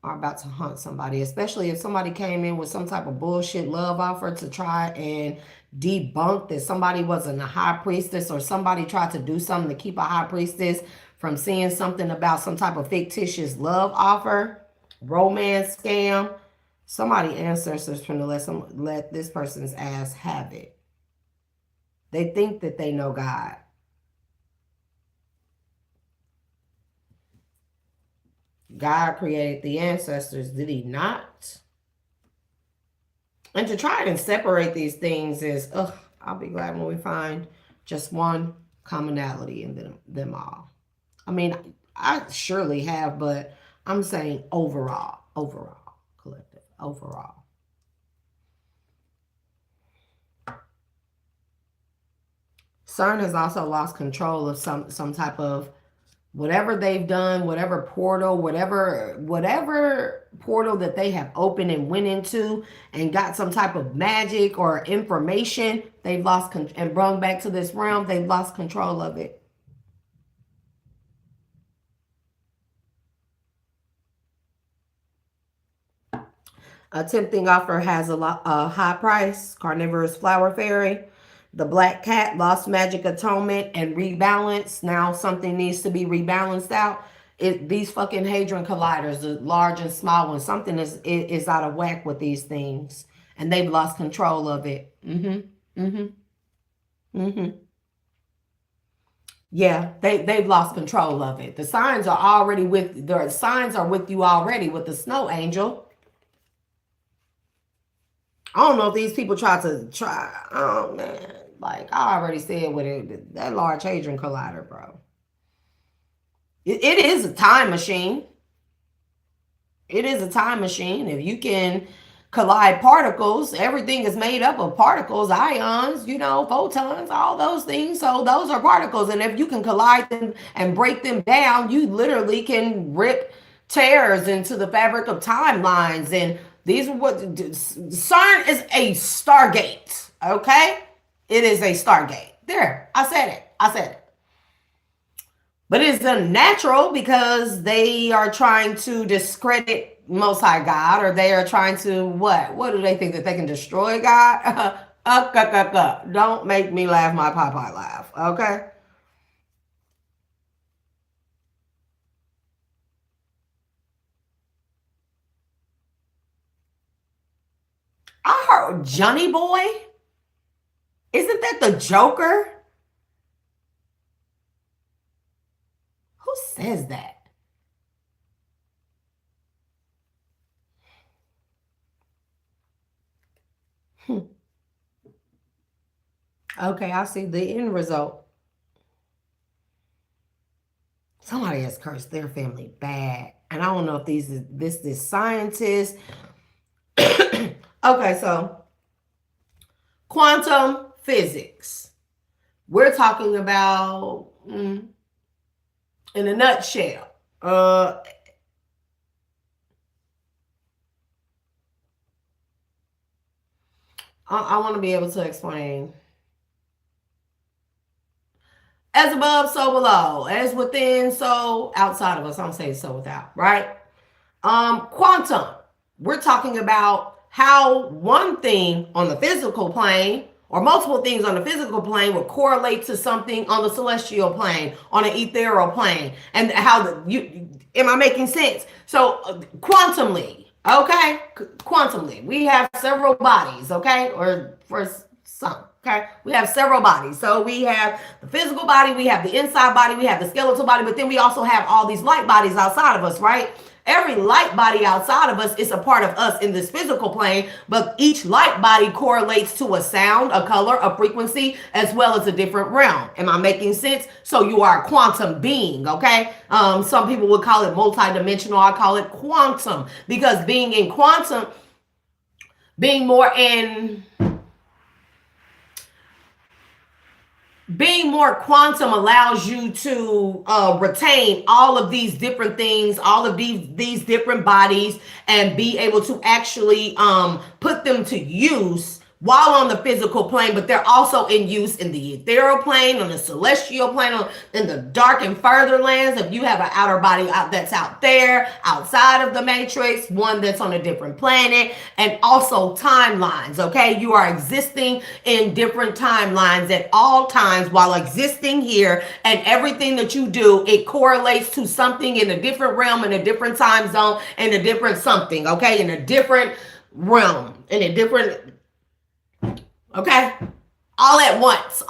A: are about to hunt somebody, especially if somebody came in with some type of bullshit love offer to try and debunk that somebody wasn't a high priestess, or somebody tried to do something to keep a high priestess from seeing something about some type of fictitious love offer, romance scam. Somebody ancestors trying to let this person's ass have it. They think that they know God. God created the ancestors, did he not? And to try and separate these things is, I'll be glad when we find just one commonality in them all. I mean, I surely have, but I'm saying overall, collective, overall. C.E.R.N has also lost control of some type of whatever they've done, whatever portal that they have opened and went into and got some type of magic or information, they've lost and brought back to this realm, they've lost control of it. A tempting offer has a high price. Carnivorous flower fairy. The black cat, lost magic atonement and rebalance. Now something needs to be rebalanced out. These fucking hadron colliders, the large and small ones, something is out of whack with these things. And they've lost control of it. Yeah, they've lost control of it. The signs are with you already with the snow angel. I don't know if these people oh man, like I already said with it, that large hadron collider, bro. It is a time machine. It is a time machine. If you can collide particles, everything is made up of particles, ions, photons, all those things. So those are particles. And if you can collide them and break them down, you literally can rip tears into the fabric of timelines. And these are what C.E.R.N is a Stargate. Okay? It is a Stargate. There, I said it. But it's unnatural because they are trying to discredit Most High God, or they are trying to what? What do they think, that they can destroy God? Don't make me laugh my Popeye laugh, okay? Johnny Boy? Isn't that the Joker? Who says that? Okay, I see the end result. Somebody has cursed their family bad. And I don't know if this scientist. Okay, so quantum physics. We're talking about, in a nutshell, I want to be able to explain. As above, so below. As within, so outside of us. I'm saying so without, right? Quantum. We're talking about how one thing on the physical plane or multiple things on the physical plane will correlate to something on the celestial plane, on an ethereal plane, and how am I making sense? So quantumly, okay, quantumly, we have several bodies, okay, or for some. Okay, we have several bodies. So we have the physical body, we have the inside body, we have the skeletal body, but then we also have all these light bodies outside of us, right? Every light body outside of us is a part of us in this physical plane, but each light body correlates to a sound, a color, a frequency, as well as a different realm. Am I making sense? So you are a quantum being, okay? Some people would call it multidimensional. I call it quantum because being in quantum, being more quantum allows you to retain all of these different things, all of these different bodies, and be able to actually put them to use while on the physical plane, but they're also in use in the ethereal plane, on the celestial plane, in the dark and further lands. If you have an outer body that's out there, outside of the matrix, one that's on a different planet, and also timelines, okay? You are existing in different timelines at all times while existing here, and everything that you do, it correlates to something in a different realm, in a different time zone, in a different something, okay? In a different realm, in a different... Okay, all at once.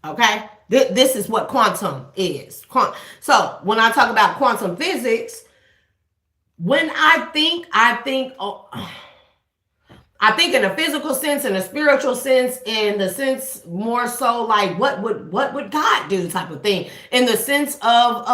A: Okay, this is what quantum is. So when I talk about quantum physics, when I think in a physical sense, in a spiritual sense, in the sense more so like what would God do type of thing, in the sense of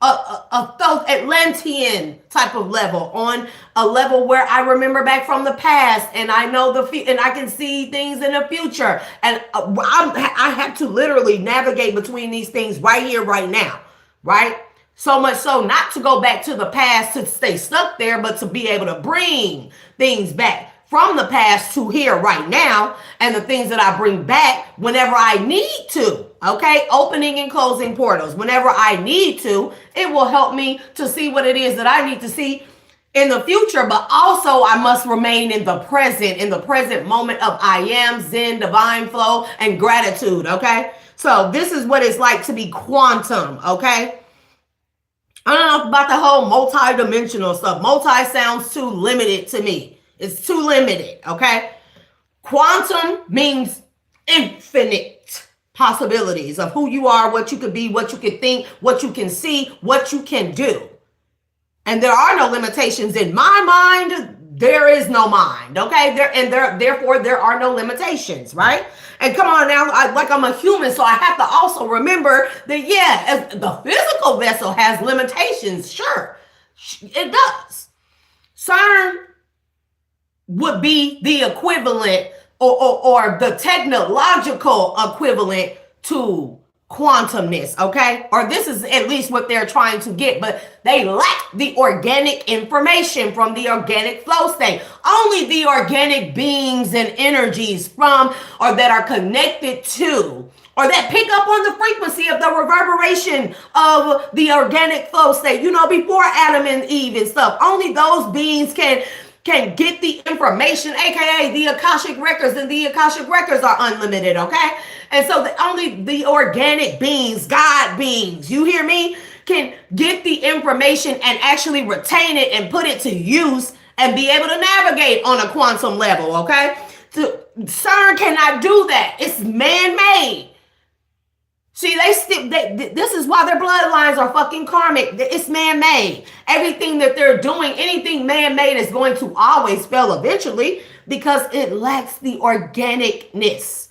A: on a Atlantean type of level, on a level where I remember back from the past, and I know and I can see things in the future, and I have to literally navigate between these things right here, right now, right? So much so not to go back to the past to stay stuck there, but to be able to bring things back from the past to here right now, and the things that I bring back whenever I need to, okay? Opening and closing portals. Whenever I need to, it will help me to see what it is that I need to see in the future, but also I must remain in the present moment of I am, Zen, divine flow, and gratitude, okay? So this is what it's like to be quantum, okay? I don't know about the whole multi-dimensional stuff. Multi sounds too limited to me. It's too limited, okay? Quantum means infinite possibilities of who you are, what you could be, what you could think, what you can see, what you can do. And there are no limitations in my mind. There is no mind, okay? Therefore, there are no limitations, right? And come on now, I'm a human, so I have to also remember that, yeah, the physical vessel has limitations. Sure, it does. C.E.R.N would be the equivalent or the technological equivalent to quantumness, okay? Or this is at least what they're trying to get, but they lack the organic information from the organic flow state. Only the organic beings and energies from or that are connected to or that pick up on the frequency of the reverberation of the organic flow state, before Adam and Eve and stuff. Only those beings can get the information, aka the Akashic records, and the Akashic records are unlimited, okay? And so only the organic beings, God beings, you hear me, can get the information and actually retain it and put it to use and be able to navigate on a quantum level, okay? CERN cannot do that. It's man-made. See, this is why their bloodlines are fucking karmic. It's man-made. Everything that they're doing, anything man-made is going to always fail eventually because it lacks the organicness.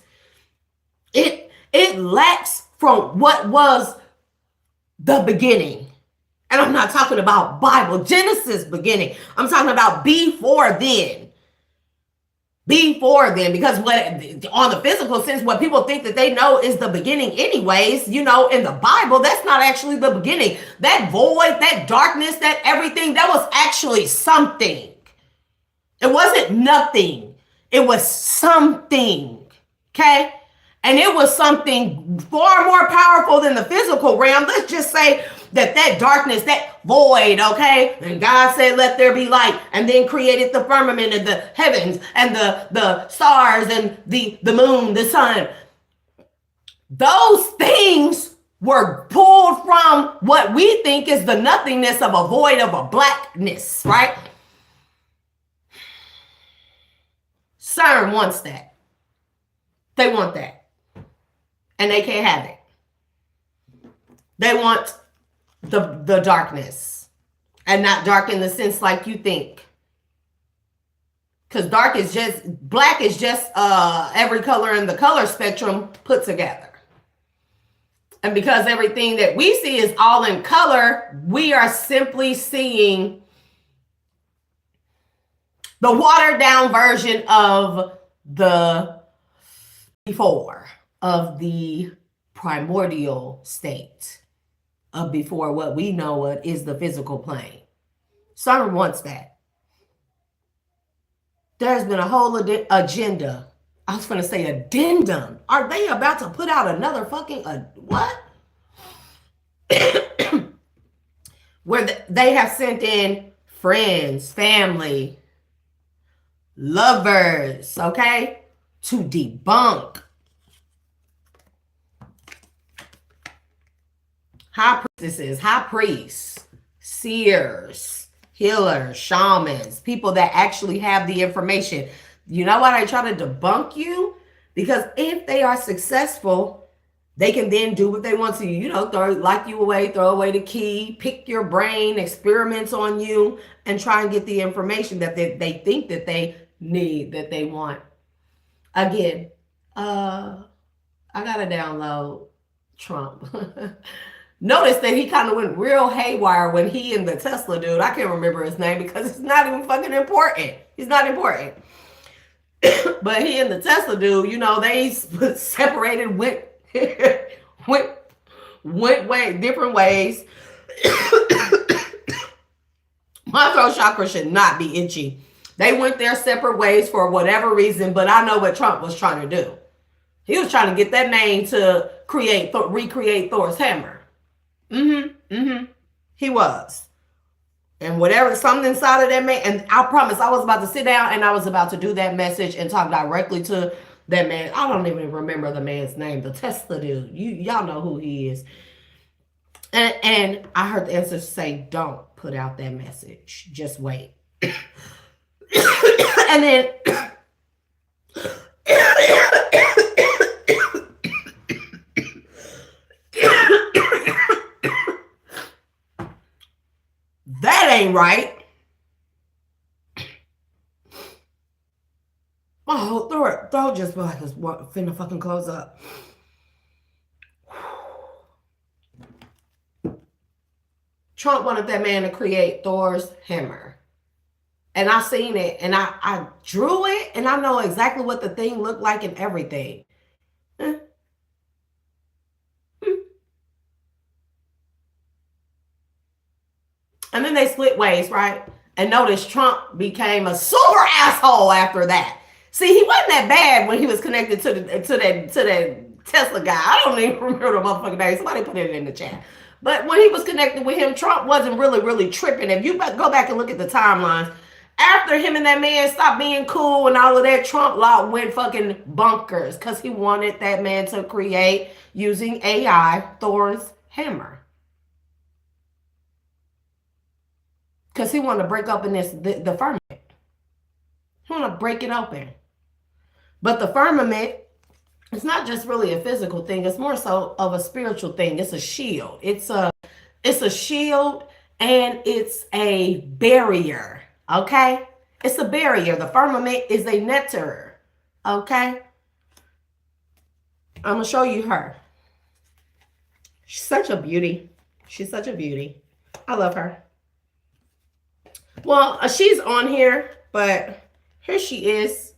A: It lacks from what was the beginning. And I'm not talking about Bible, Genesis beginning. I'm talking about before then. Before then, because what on the physical sense, what people think that they know is the beginning anyways, in the Bible, that's not actually the beginning. That void, that darkness, that everything, that was actually something. It wasn't nothing. It was something, okay? And it was something far more powerful than the physical realm. Let's just say that darkness, that void, okay? And God said, let there be light, and then created the firmament and the heavens and the stars and the moon, the sun. Those things were pulled from what we think is the nothingness of a void of a blackness, right? CERN wants that. They want that. And they can't have it. They want the darkness, and not dark in the sense like you think. Because black is just every color in the color spectrum put together. And because everything that we see is all in color, we are simply seeing the watered down version of the before, of the primordial state of before what we know of is the physical plane. CERN wants that. There's been a whole agenda. I was going to say addendum. Are they about to put out another fucking what? Where they have sent in friends, family, lovers, okay, to debunk high priestesses, high priests, seers, healers, shamans, people that actually have the information. You know why they try to debunk you? Because if they are successful, they can then do what they want to, lock you away, throw away the key, pick your brain, experiments on you, and try and get the information that they think that they need, that they want. Again, I gotta download Trump. Notice that he kind of went real haywire when he and the Tesla dude, I can't remember his name because it's not even fucking important. He's not important. But he and the Tesla dude, they separated, went way different ways. My throat chakra should not be itchy. They went their separate ways for whatever reason, but I know what Trump was trying to do. He was trying to get that man to recreate Thor's hammer. He was. And whatever, something inside of that man, and I promise I was about to sit down and I was about to do that message and talk directly to that man. I don't even remember the man's name, the Tesla dude. Y'all know who he is. And I heard the answer say, don't put out that message. Just wait. And then that ain't right. My whole throat just feel like it's finna fucking close up. Trump wanted that man to create Thor's hammer. And I seen it, and I drew it, and I know exactly what the thing looked like and everything. And then they split ways, right? And notice Trump became a super asshole after that. See, he wasn't that bad when he was connected to that Tesla guy. I don't even remember the motherfucking name. Somebody put it in the chat. But when he was connected with him, Trump wasn't really tripping. If you go back and look at the timelines, after him and that man stopped being cool and all of that, Trump law went fucking bonkers because he wanted that man to create, using AI, Thor's hammer. Because he want to break open the firmament. He want to break it open. But the firmament, it's not just really a physical thing. It's more so of a spiritual thing. It's a shield. It's a shield and it's a barrier. Okay? It's a barrier. The firmament is a netter. Okay? I'm going to show you her. She's such a beauty. She's such a beauty. I love her. Well, she's on here, but here she is.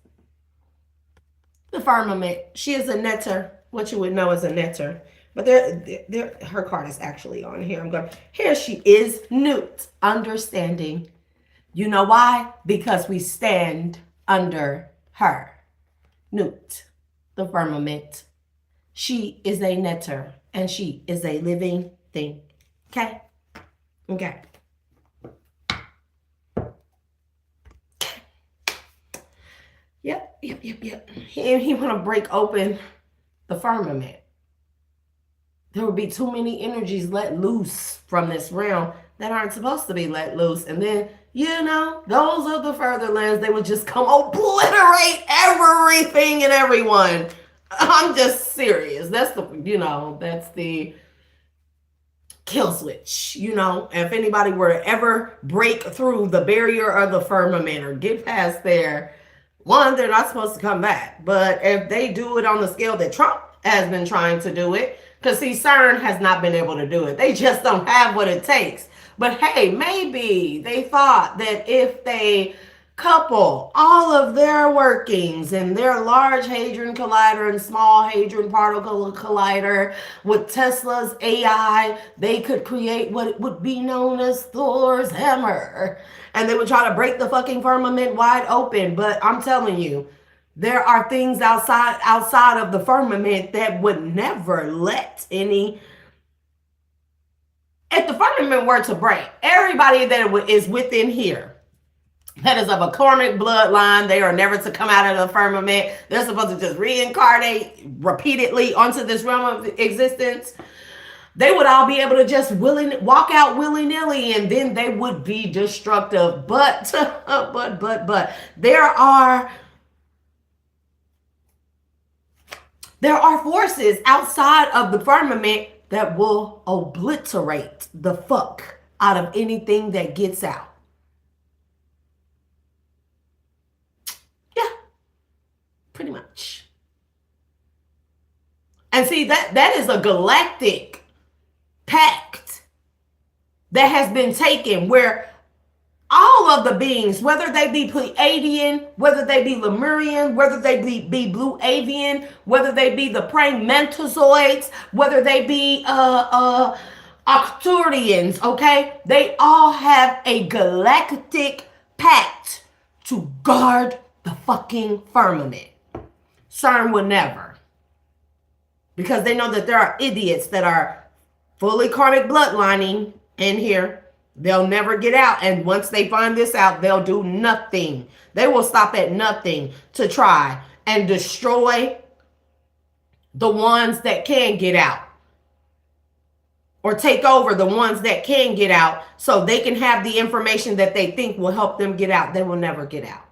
A: The firmament. She is a netter. What you would know as a netter. But her card is actually on here. I'm going. Here she is, Newt, understanding. You know why? Because we stand under her. Newt, the firmament. She is a netter, and she is a living thing. Okay? Okay. Yep. He want to break open the firmament. There would be too many energies let loose from this realm that aren't supposed to be let loose. And then, those of the further lands, they would just come obliterate everything and everyone. I'm just serious. That's the kill switch, If anybody were to ever break through the barrier of the firmament or get past there, one, they're not supposed to come back. But if they do it on the scale that Trump has been trying to do it, because see, C.E.R.N has not been able to do it. They just don't have what it takes. But hey, maybe they thought that if they couple all of their workings and their Large Hadron Collider and Small Hadron Particle Collider with Tesla's AI, they could create what would be known as Thor's hammer. And they would try to break the fucking firmament wide open. But I'm telling you, there are things outside of the firmament that would never let any. If the firmament were to break, everybody that is within here, that is of a karmic bloodline, they are never to come out of the firmament. They're supposed to just reincarnate repeatedly onto this realm of existence. They would all be able to just walk out willy-nilly, and then they would be destructive. But there are forces outside of the firmament that will obliterate the fuck out of anything that gets out. Yeah, pretty much. And see, that is a galactic pact that has been taken where all of the beings, whether they be Pleiadian, whether they be Lemurian, whether they be Blue Avian, whether they be the praying mantisoids, whether they be Arcturians, okay? They all have a galactic pact to guard the fucking firmament. C.E.R.N would never. Because they know that there are idiots that are fully karmic bloodlining in here. They'll never get out. And once they find this out, they'll do nothing. They will stop at nothing to try and destroy the ones that can get out. Or take over the ones that can get out so they can have the information that they think will help them get out. They will never get out.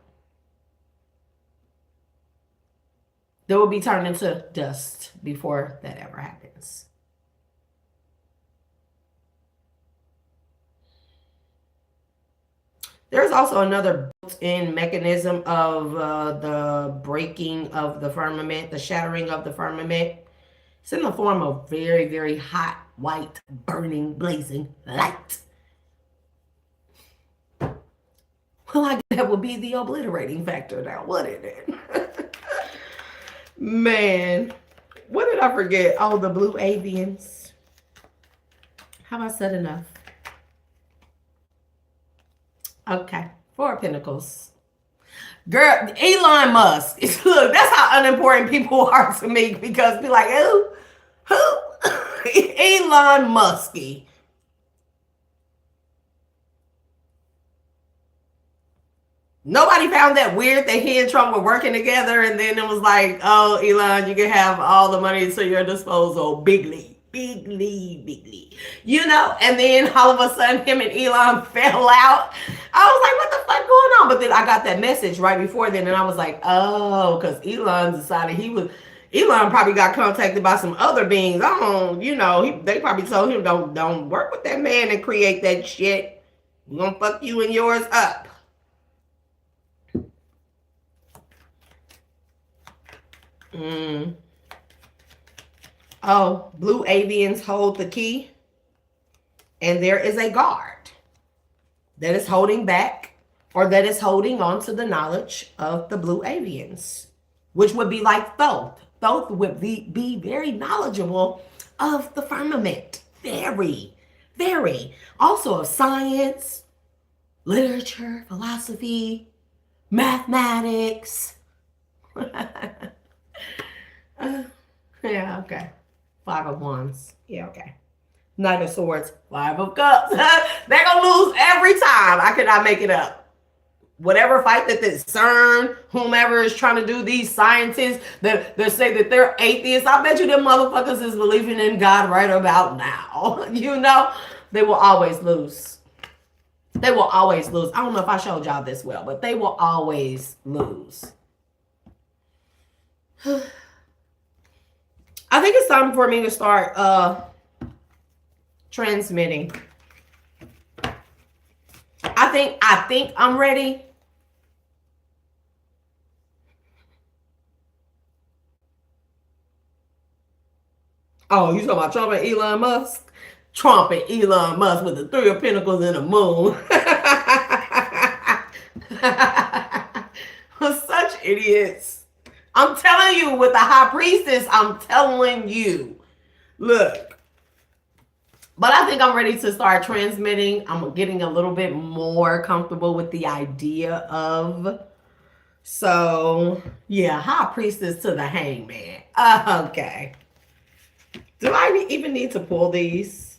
A: They will be turned into dust before that ever happens. There's also another built-in mechanism of the breaking of the firmament, the shattering of the firmament. It's in the form of very, very hot, white, burning, blazing light. Well, I guess that would be the obliterating factor now, wouldn't it? Man, what did I forget? Oh, the Blue Avians. Have I said enough? Okay, Four of Pentacles. Girl, Elon Musk. Look, that's how unimportant people are to me, because be like, who? Elon Musky. Nobody found that weird that he and Trump were working together, and then it was like, oh, Elon, you can have all the money to your disposal, bigly. bigly, you know, and then all of a sudden him and Elon fell out. I was like, what the fuck going on? But then I got that message right before then, and I was like, oh, because Elon decided Elon probably got contacted by some other beings. I don't, you know, they probably told him, don't work with that man and create that shit. We're gonna fuck you and yours up. Oh, blue avians hold the key. And there is a guard that is holding back or that is holding on to the knowledge of the blue avians, which would be like Thoth. Thoth would be very knowledgeable of the firmament. Very, very. Also of science, literature, philosophy, mathematics. Yeah, okay. 5 of Wands. Yeah, okay. Knight of Swords, 5 of Cups. They're going to lose every time. I cannot make it up. Whatever fight that the C.E.R.N, whomever is trying to do, these scientists that say that they're atheists, I bet you them motherfuckers is believing in God right about now. You know, they will always lose. They will always lose. I don't know if I showed y'all this well, but they will always lose. I think it's time for me to start transmitting. I think I'm ready. Oh, you talking about Trump and Elon Musk? Trump and Elon Musk with the 3 of Pentacles and the moon. Such idiots. I'm telling you, with the High Priestess, I'm telling you. Look. But I think I'm ready to start transmitting. I'm getting a little bit more comfortable with the idea of. So, yeah, High Priestess to the Hangman. Okay. Do I even need to pull these?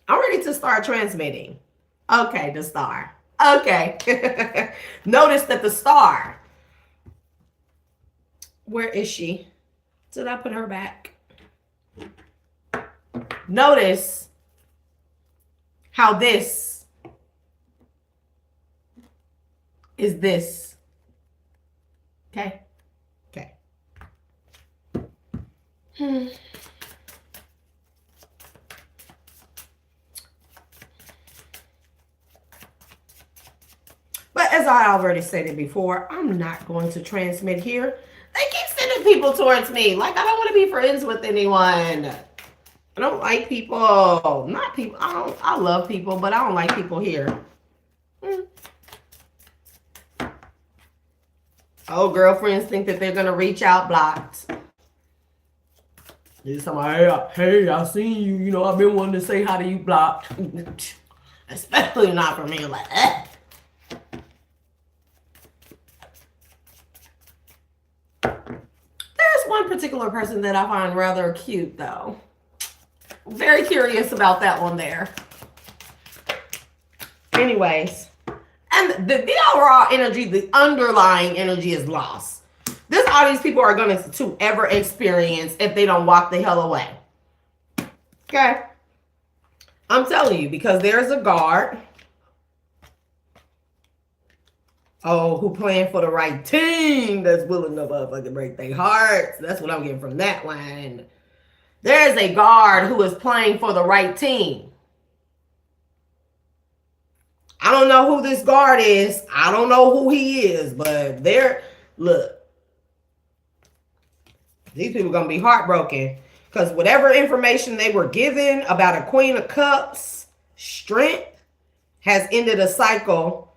A: I'm ready to start transmitting. Okay, the star. Okay. Notice that the star. Where is she? Did I put her back? Notice how this is this. Okay? Okay. But as I already stated before, I'm not going to transmit here. They keep sending people towards me. Like, I don't want to be friends with anyone. I don't like people. Not people. I love people, but I don't like people here. Oh, girlfriends think that they're going to reach out blocked. There's somebody, hey, I seen you. You know, I've been wanting to say hi to you blocked. Especially not for me. Like, There's one particular person that I find rather cute, though. Very curious about that one there. Anyways. And the overall energy, the underlying energy is lost. This is all these people are going to ever experience if they don't walk the hell away. Okay? I'm telling you, because there's a guard. Oh, who playing for the right team that's willing to motherfucking break their hearts. That's what I'm getting from that one. There's a guard who is playing for the right team. I don't know who this guard is. I don't know who he is, but look. These people are going to be heartbroken because whatever information they were given about a Queen of Cups, strength, has ended a cycle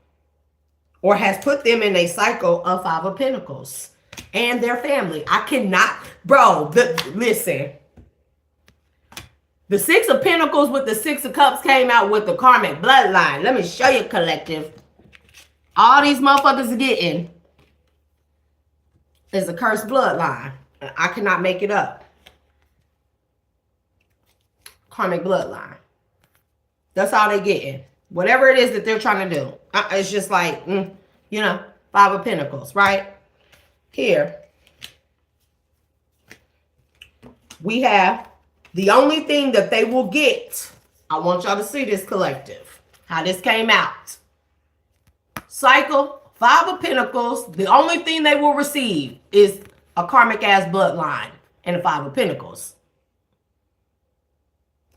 A: or has put them in a cycle of 5 of Pentacles and their family. I cannot, bro, listen. The 6 of Pentacles with the 6 of Cups came out with the karmic bloodline. Let me show you, collective. All these motherfuckers are getting is a cursed bloodline. I cannot make it up. Karmic bloodline. That's all they getting. Whatever it is that they're trying to do. It's just like, you know, 5 of Pentacles, right? Here. We have The only thing that they will get, I want y'all to see this, collective, how this came out. Cycle, 5 of Pentacles. The only thing they will receive is a karmic ass bloodline and a 5 of Pentacles.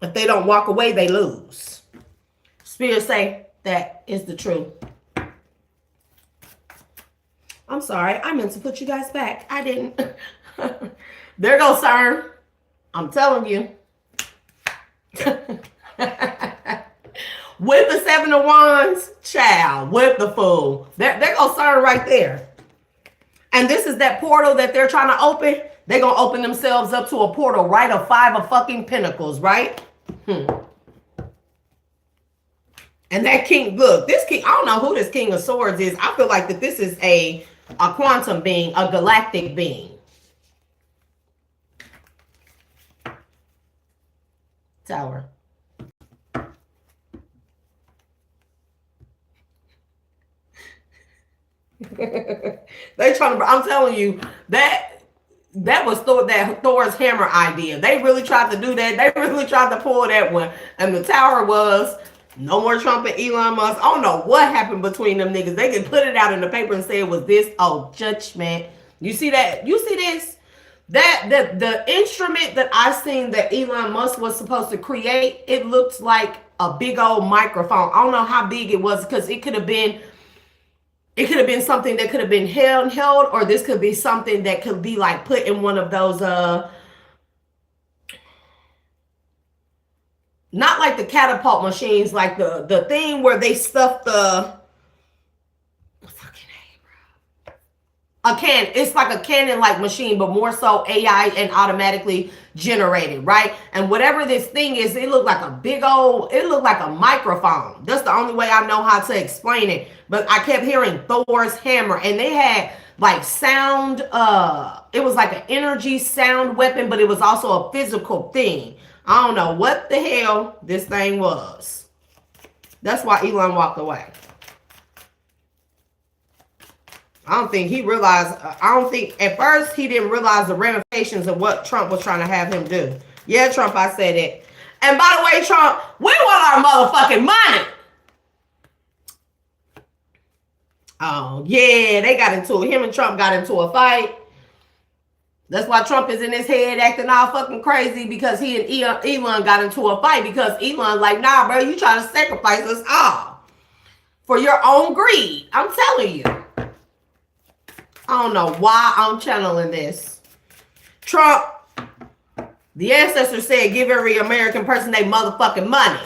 A: If they don't walk away, they lose. Spirit say that is the truth. I'm sorry. I meant to put you guys back. I didn't. There goes C.E.R.N. I'm telling you. With the 7 of Wands, child, with the Fool. There goes C.E.R.N. right there. And this is that portal that they're trying to open. They're going to open themselves up to a portal, right? A 5 of fucking Pentacles, right? And that king, look, this king, I don't know who this King of Swords is. I feel like that this is a quantum being, a galactic being. Tower. They trying to, I'm telling you, that was Thor's hammer idea. They really tried to do that. They really tried to pull that one. And the tower was no more Trump and Elon Musk. I don't know what happened between them niggas. They can put it out in the paper and say it was this. Oh, judgment. You see that? You see this? That the instrument that I seen that Elon Musk was supposed to create, it looked like a big old microphone. I don't know how big it was, because it could have been something that could have been held, or this could be something that could be like put in one of those not like the catapult machines, like the thing where they stuff the a cannon. It's like a cannon-like machine, but more so AI and automatically generated, right? And whatever this thing is, it looked like a big old, it looked like a microphone. That's the only way I know how to explain it. But I kept hearing Thor's hammer, and they had like sound, it was like an energy sound weapon, but it was also a physical thing. I don't know what the hell this thing was. That's why Elon walked away. I don't think he realized, I don't think, at first he didn't realize the ramifications of what Trump was trying to have him do. Yeah, Trump, I said it. And by the way, Trump, we want our motherfucking money. Oh, yeah, they got into it. Him and Trump got into a fight. That's why Trump is in his head acting all fucking crazy, because he and Elon got into a fight, because Elon like, nah, bro, you trying to sacrifice us all for your own greed. I'm telling you. I don't know why I'm channeling this. Trump, the ancestors said, give every American person their motherfucking money.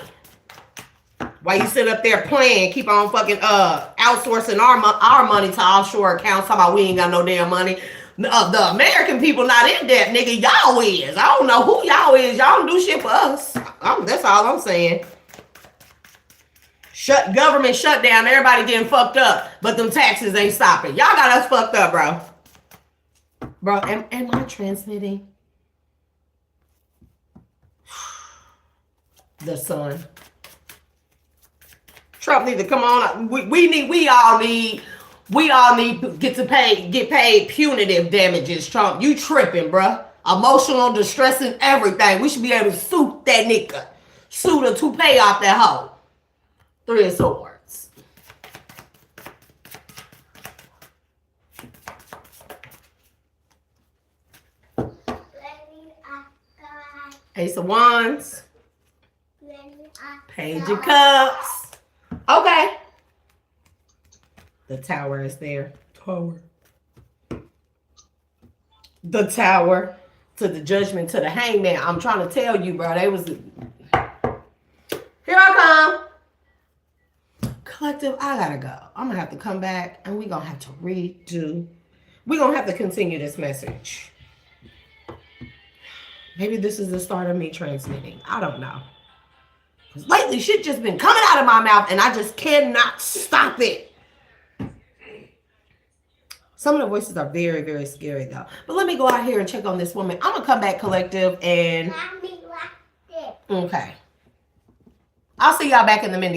A: Why you sit up there playing, keep on fucking outsourcing our money to offshore accounts, talking about we ain't got no damn money. The American people not in debt, nigga. Y'all is. I don't know who y'all is. Y'all don't do shit for us. That's all I'm saying. Government shut down. Everybody getting fucked up, but them taxes ain't stopping. Y'all got us fucked up, bro. Bro, am I transmitting? The sun. Trump need to come on. We all need to get paid punitive damages. Trump, you tripping, bro? Emotional distress and everything. We should be able to sue that nigga. Sue her to pay off that hoe. 3 of Swords. Ace of Wands. Page of Cups. Okay. The Tower is there. Tower. The Tower. To the Judgment, to the Hangman. I'm trying to tell you, bro. They was... Here I come. Collective, I gotta go. I'm gonna have to come back, and we're gonna have to redo. We're gonna have to continue this message. Maybe this is the start of me transmitting. I don't know. Because lately, shit just been coming out of my mouth, and I just cannot stop it. Some of the voices are very, very scary, though. But let me go out here and check on this woman. I'm gonna come back, collective, and... Okay. I'll see y'all back in the minute.